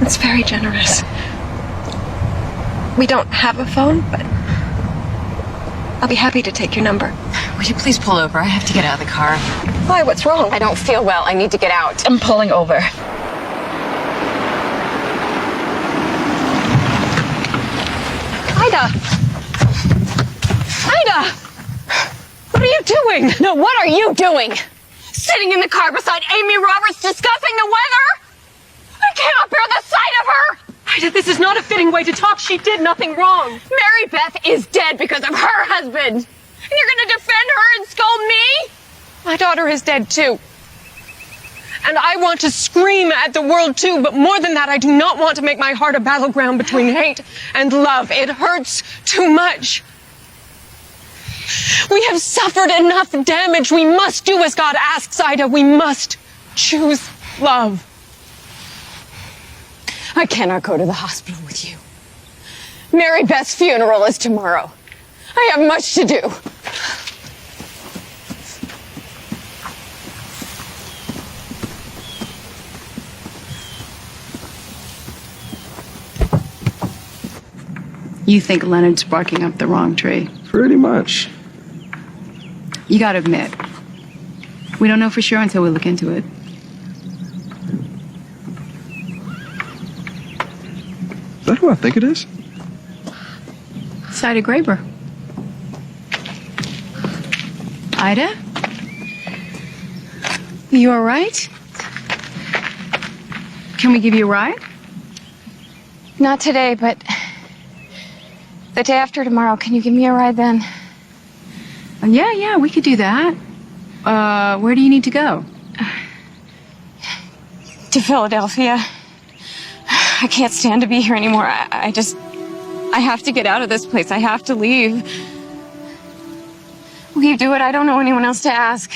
That's very generous. We don't have a phone, but I'll be happy to take your number.
Would you please pull over? I have to get out of the car.
Why? What's wrong?
I don't feel well. I need to get out. I'm pulling over.
Ida! Ida! What are you doing?
No, what are you doing? Sitting in the car beside Amy Roberts discussing the weather? I cannot bear the sight of her!
Ida, this is not a fitting way to talk. She did nothing wrong.
Mary Beth is dead because of her husband. And you're gonna defend her and scold me?
My daughter is dead too. And I want to scream at the world too, but more than that, I do not want to make my heart a battleground between hate and love. It hurts too much. We have suffered enough damage. We must do as God asks, Ida. We must choose love.
I cannot go to the hospital with you. Mary Beth's funeral is tomorrow. I have much to do.
You think Leonard's barking up the wrong tree?
Pretty much.
You gotta admit, we don't know for sure until we look into it.
Is that who I think it is?
It's Ida Graber. Ida? You all right? Can we give you a ride?
Not today, but the day after tomorrow. Can you give me a ride then?
Yeah, we could do that. Where do you need to go?
To Philadelphia. I can't stand to be here anymore. I have to get out of this place. I have to leave. Will you do it? I don't know anyone else to ask.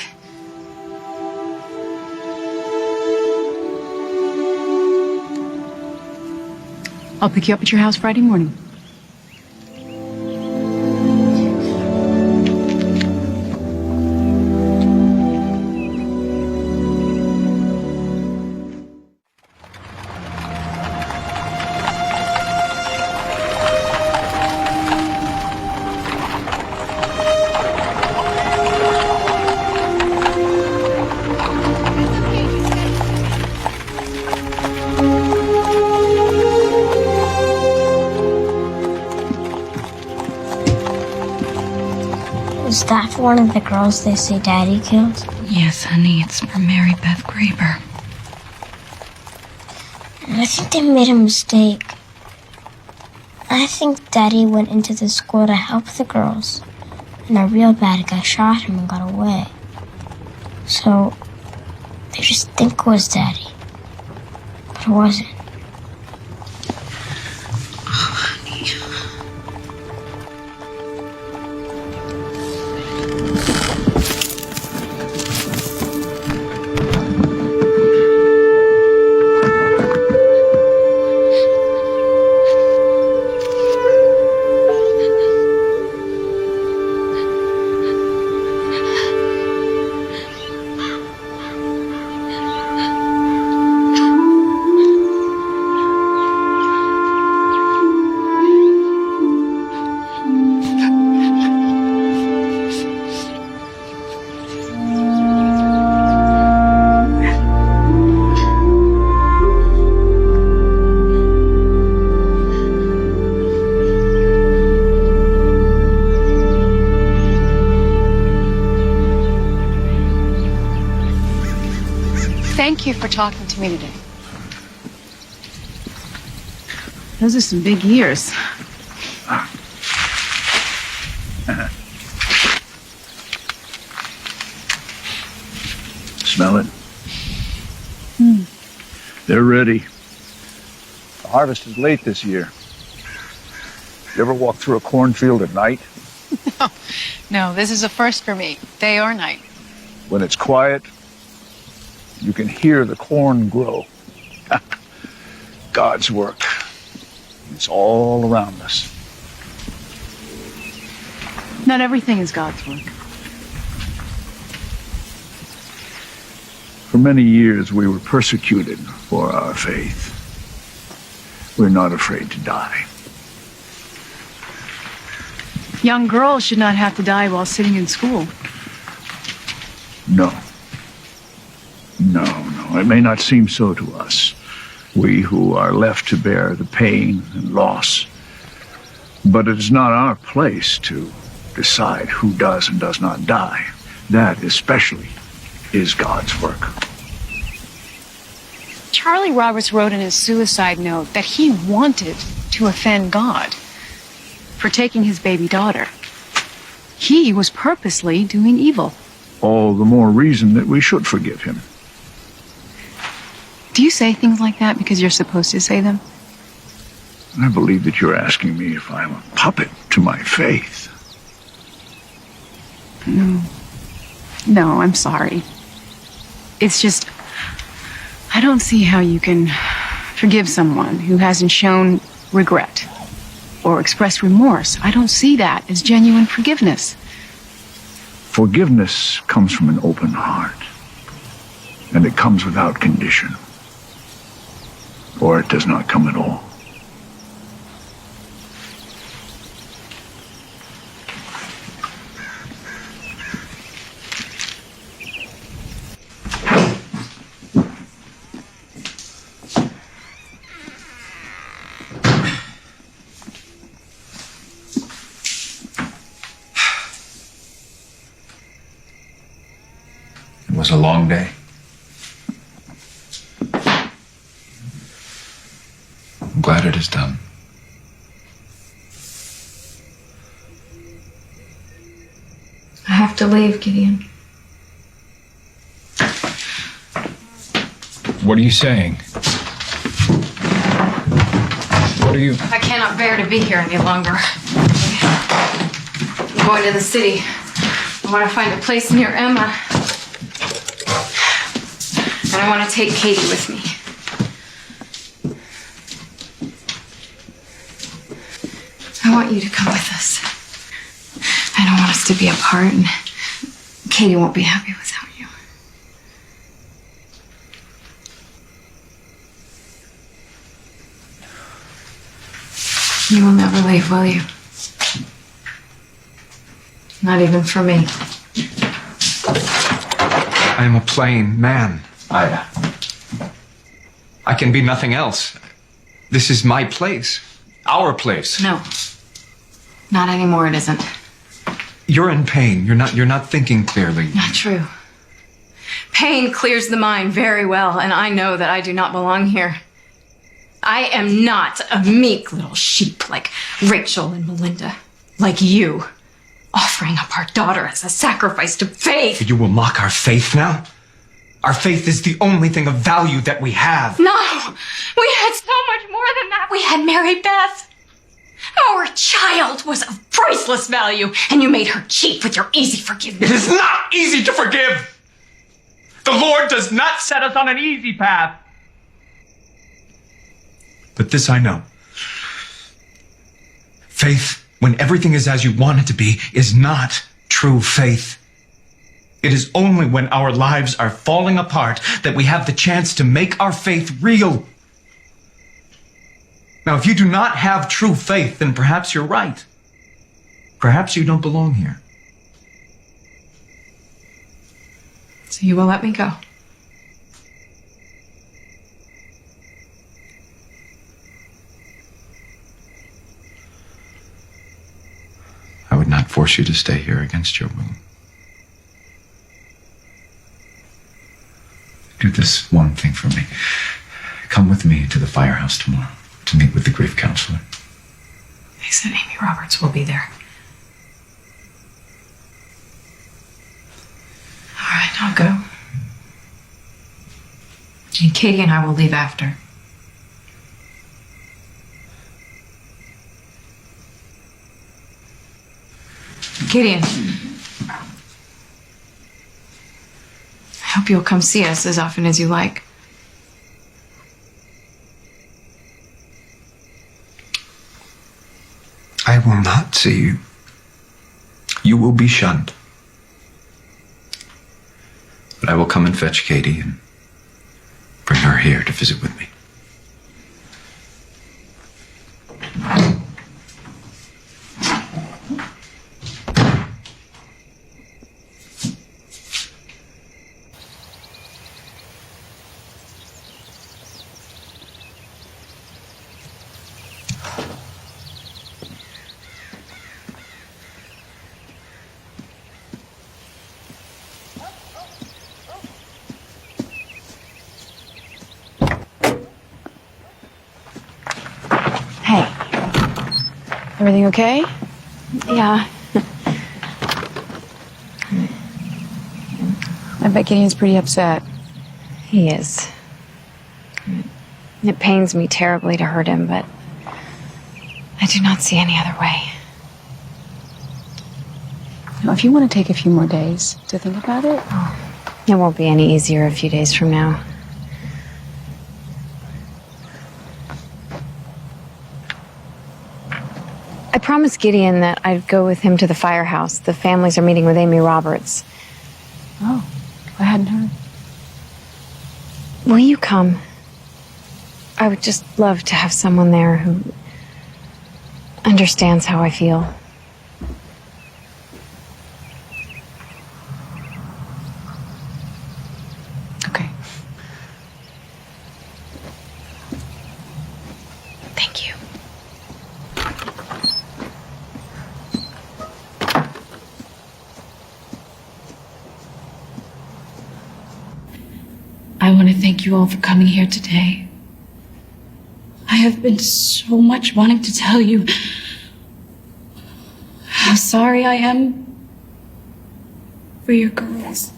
I'll pick you up at your house Friday morning.
Is that for one of the girls they say Daddy killed?
Yes, honey, it's for Mary Beth Graber.
I think they made a mistake. I think Daddy went into the school to help the girls, and a real bad guy shot him and got away. So, they just think it was Daddy. But it wasn't.
Thank you for talking to me today. Those are some big ears.
Smell it? They're ready. The harvest is late this year. You ever walk through a cornfield at night?
No, this is a first for me, day or night.
When it's quiet, you can hear the corn grow. God's work. It's all around us.
Not everything is God's work.
For many years, we were persecuted for our faith. We're not afraid to die.
Young girls should not have to die while sitting in school.
No. No. It may not seem so to us, we who are left to bear the pain and loss. But it is not our place to decide who does and does not die. That especially is God's work.
Charlie Roberts wrote in his suicide note that he wanted to offend God
For taking his baby daughter. He was purposely doing evil.
All the more reason that we should forgive him.
Do you say things like that because you're supposed to say them?
I believe that you're asking me if I'm a puppet to my faith.
No, I'm sorry. It's just, I don't see how you can forgive someone who hasn't shown regret or expressed remorse. I don't see that as genuine forgiveness.
Forgiveness comes from an open heart, and it comes without condition, or it does not come at all.
was a long day. I'm glad it is done.
I have to leave, Gideon.
What are you saying? What are you...
I cannot bear to be here any longer. I'm going to the city. I want to find a place near Emma. And I want to take Katie with me. I want you to come with us. I don't want us to be apart, and Katie won't be happy without you. You will never leave, will you? Not even for me.
I am a plain man, Ida. I can be nothing else. This is my place. Our place.
No. Not anymore, it isn't.
You're in pain. You're not thinking clearly.
Not true. Pain clears the mind very well, and I know that I do not belong here. I am not a meek little sheep like Rachel and Melinda, like you, offering up our daughter as a sacrifice to faith.
You will mock our faith now? Our faith is the only thing of value that we have.
No! We had so much more than that. We had Mary Beth. Our child was of priceless value, and you made her cheap with your easy forgiveness.
It is not easy to forgive! The Lord does not set us on an easy path. But this I know. Faith, when everything is as you want it to be, is not true faith. It is only when our lives are falling apart that we have the chance to make our faith real. Now, if you do not have true faith, then perhaps you're right. Perhaps you don't belong here.
So you will let me go?
I would not force you to stay here against your will. Do this one thing for me. Come with me to the firehouse tomorrow to meet with the grief counselor.
They said Amy Roberts will be there. All right, I'll go. And Katie and I will leave after. Gideon, I hope you'll come see us as often as you like.
I will not see you. You will be shunned.
But I will come and fetch Katie and bring her here to visit with me.
Hey. Everything okay?
Yeah.
I bet Gideon's pretty upset.
He is. It pains me terribly to hurt him, but I do not see any other way.
Now, if you want to take a few more days to think about it.
It won't be any easier a few days from now. I promised Gideon that I'd go with him to the firehouse. The families are meeting with Amy Roberts.
Oh, I hadn't heard.
Will you come? I would just love to have someone there who understands how I feel.
Okay.
Thank you.
I want to thank you all for coming here today. I have been so much wanting to tell you how sorry I am for your girls.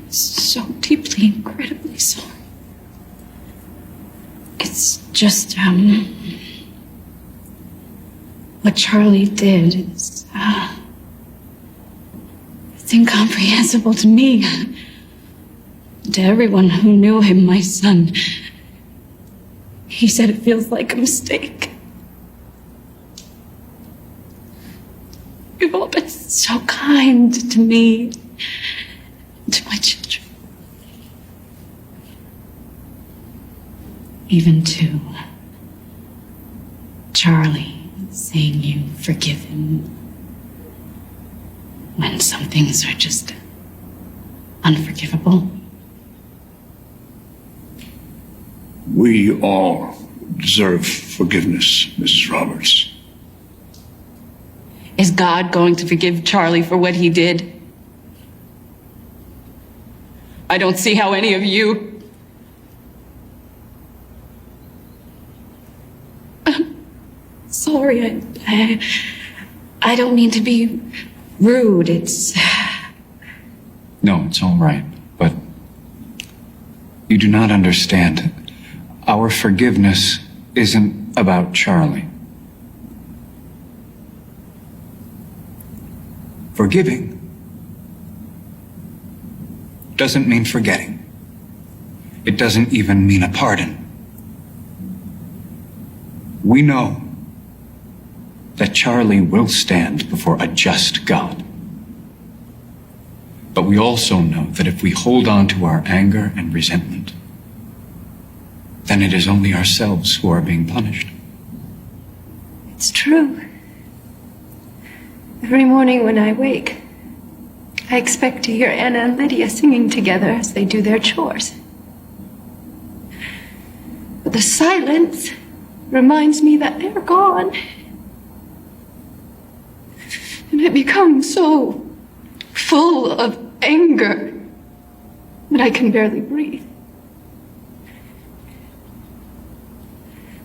So deeply, incredibly sorry. It's just, what Charlie did is, it's incomprehensible to me. To everyone who knew him, my son. He said it feels like a mistake. You've all been so kind to me, to my children. Even to Charlie, saying you forgive him when some things are just unforgivable.
We all deserve forgiveness, Mrs. Roberts.
Is God going to forgive Charlie for what he did? I don't see how any of you. I'm sorry, I don't mean to be rude.
No, it's all right, but you do not understand. Our forgiveness isn't about Charlie. Forgiving doesn't mean forgetting. It doesn't even mean a pardon. We know that Charlie will stand before a just God. But we also know that if we hold on to our anger and resentment, then it is only ourselves who are being punished.
It's true. Every morning when I wake, I expect to hear Anna and Lydia singing together as they do their chores. But the silence reminds me that they're gone. And I become so full of anger that I can barely breathe.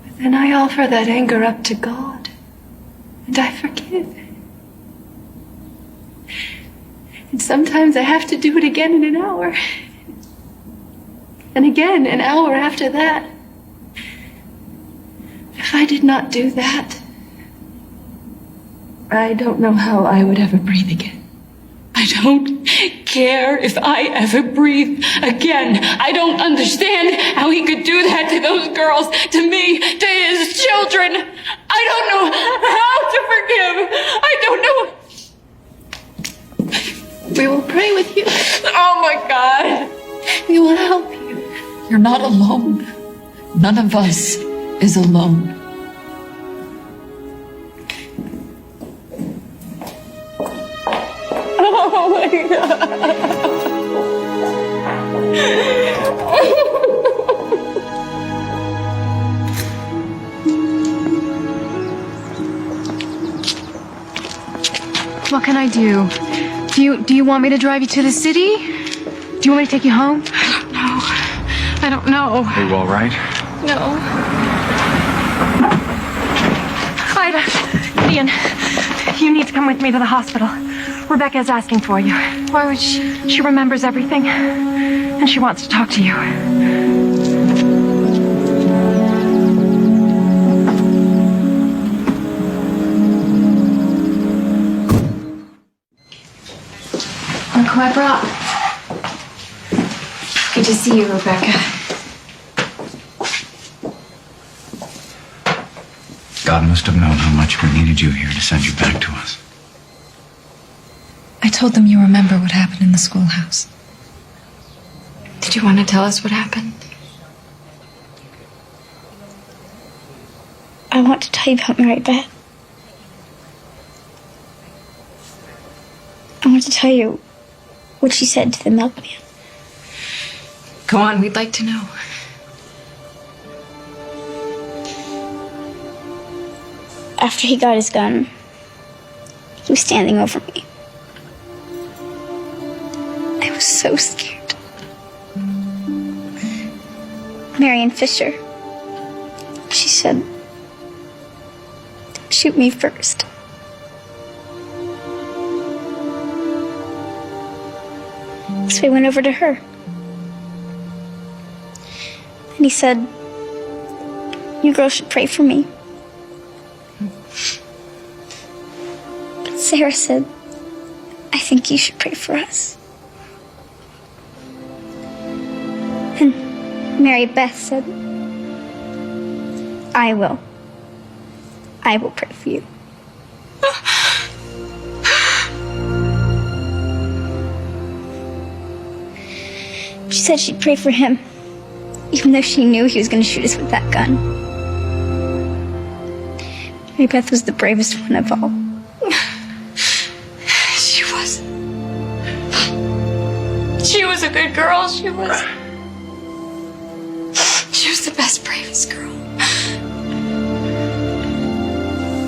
But then I offer that anger up to God, and I forgive. And sometimes I have to do it again in an hour. And again an hour after that. If I did not do that, I don't know how I would ever breathe again.
I don't care if I ever breathe again. I don't understand how he could do that to those girls, to me, to his children. I don't know how to forgive. I don't know.
We will pray with you.
Oh my God.
We will help you.
You're not alone. None of us is alone.
Oh my God.
What can I do? Do you want me to drive you to the city? Do you want me to take you home? I don't know.
Are you all right?
No. Ida, Ian, you need to come with me to the hospital. Rebecca's asking for you. Why would she? She remembers everything, and she wants to talk to you.
Look who I brought. Good to see you, Rebecca.
God must have known how much we needed you here to send you back to us.
I told them you remember what happened in the schoolhouse. Did you want to tell us what happened?
I want to tell you about Mary Beth. I want to tell you what she said to the milkman.
Go on, we'd like to know.
After he got his gun, he was standing over me. I was so scared.
Marion Fisher. She said, shoot me first. So we went over to her. And he said, you girls should pray for me. But Sarah said, I think you should pray for us. And Mary Beth said, I will. I will pray for you. She said she'd pray for him, even though she knew he was going to shoot us with that gun. Mary Beth was the bravest one of all.
She was. She was a good girl. She was the best, bravest girl.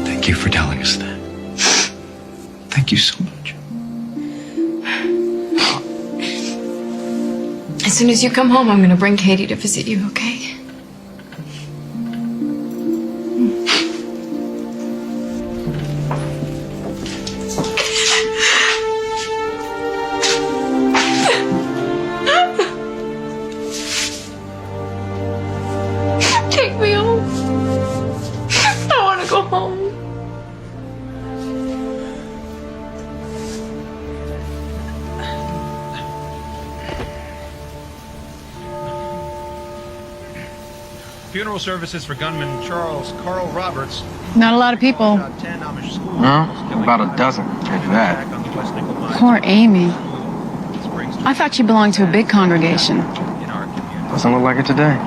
Thank you for telling us that. Thank you so much.
As soon as you come home, I'm going to bring Katie to visit you, okay?
Take me home. I want to go home.
Funeral services for gunman Charles Carl Roberts.
Not a lot of people.
No, about a dozen, if that.
Poor Amy. I thought she belonged to a big congregation.
Doesn't look like it today.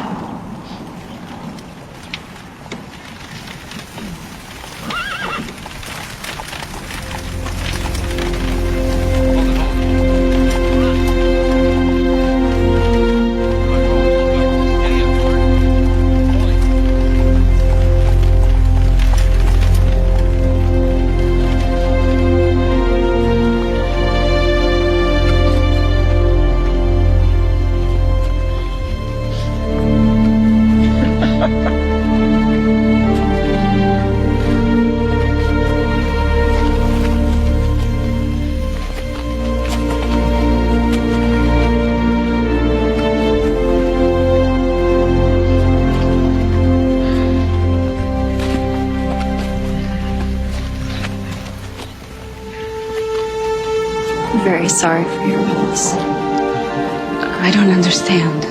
I'm very sorry for your loss. I don't understand.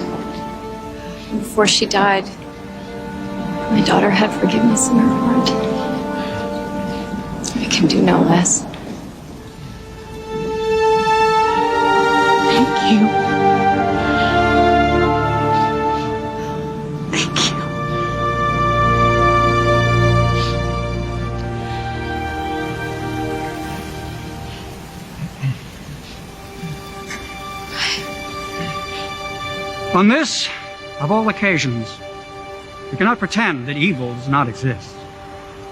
Before she died, my daughter had forgiveness in her heart. I can do no less. Thank you. Thank you.
On this, of all occasions, we cannot pretend that evil does not exist.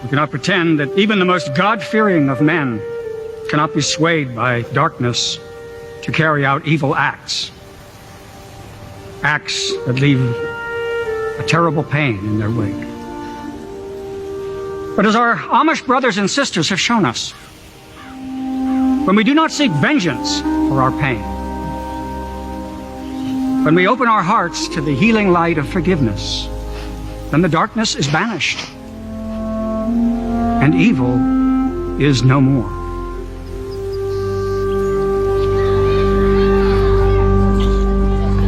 We cannot pretend that even the most God-fearing of men cannot be swayed by darkness to carry out evil acts. Acts that leave a terrible pain in their wake. But as our Amish brothers and sisters have shown us, when we do not seek vengeance for our pain, when we open our hearts to the healing light of forgiveness, then the darkness is banished, and evil is no more.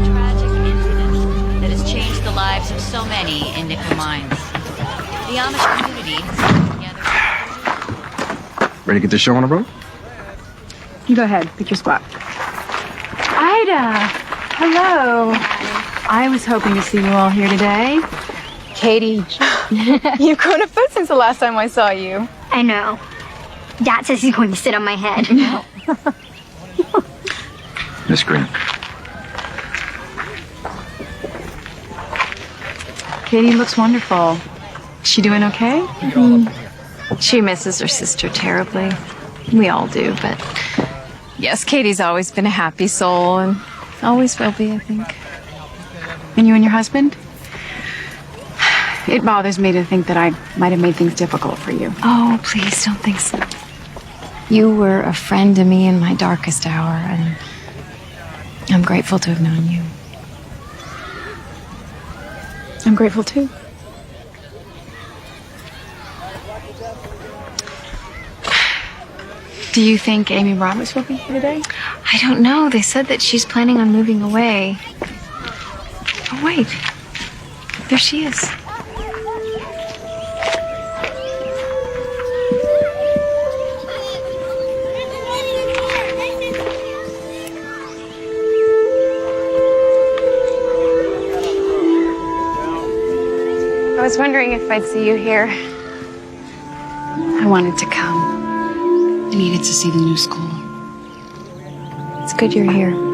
Tragic incident that has changed the lives of so many in Nickel Mines. The Amish community
Ready to get this show on the road?
You go ahead, pick your spot. Ida! Hello. I was hoping to see you all here today. Katie, you've grown a foot since the last time I saw you.
I know. Dad says he's going to sit on my head.
Miss Green.
Katie looks wonderful. Is she doing okay? She misses her sister terribly. We all do, but yes, Katie's always been a happy soul and always will be, I think. And you and your husband? It bothers me to think that I might have made things difficult for you.
Oh, please don't think so. You were a friend to me in my darkest hour, and I'm grateful to have known you.
I'm grateful too. Do you think Amy Roberts will be here today?
I don't know. They said that she's planning on moving away. Oh, wait. There she is.
I was wondering if I'd see you here. I wanted to come. I needed to see the new school.
It's good you're here.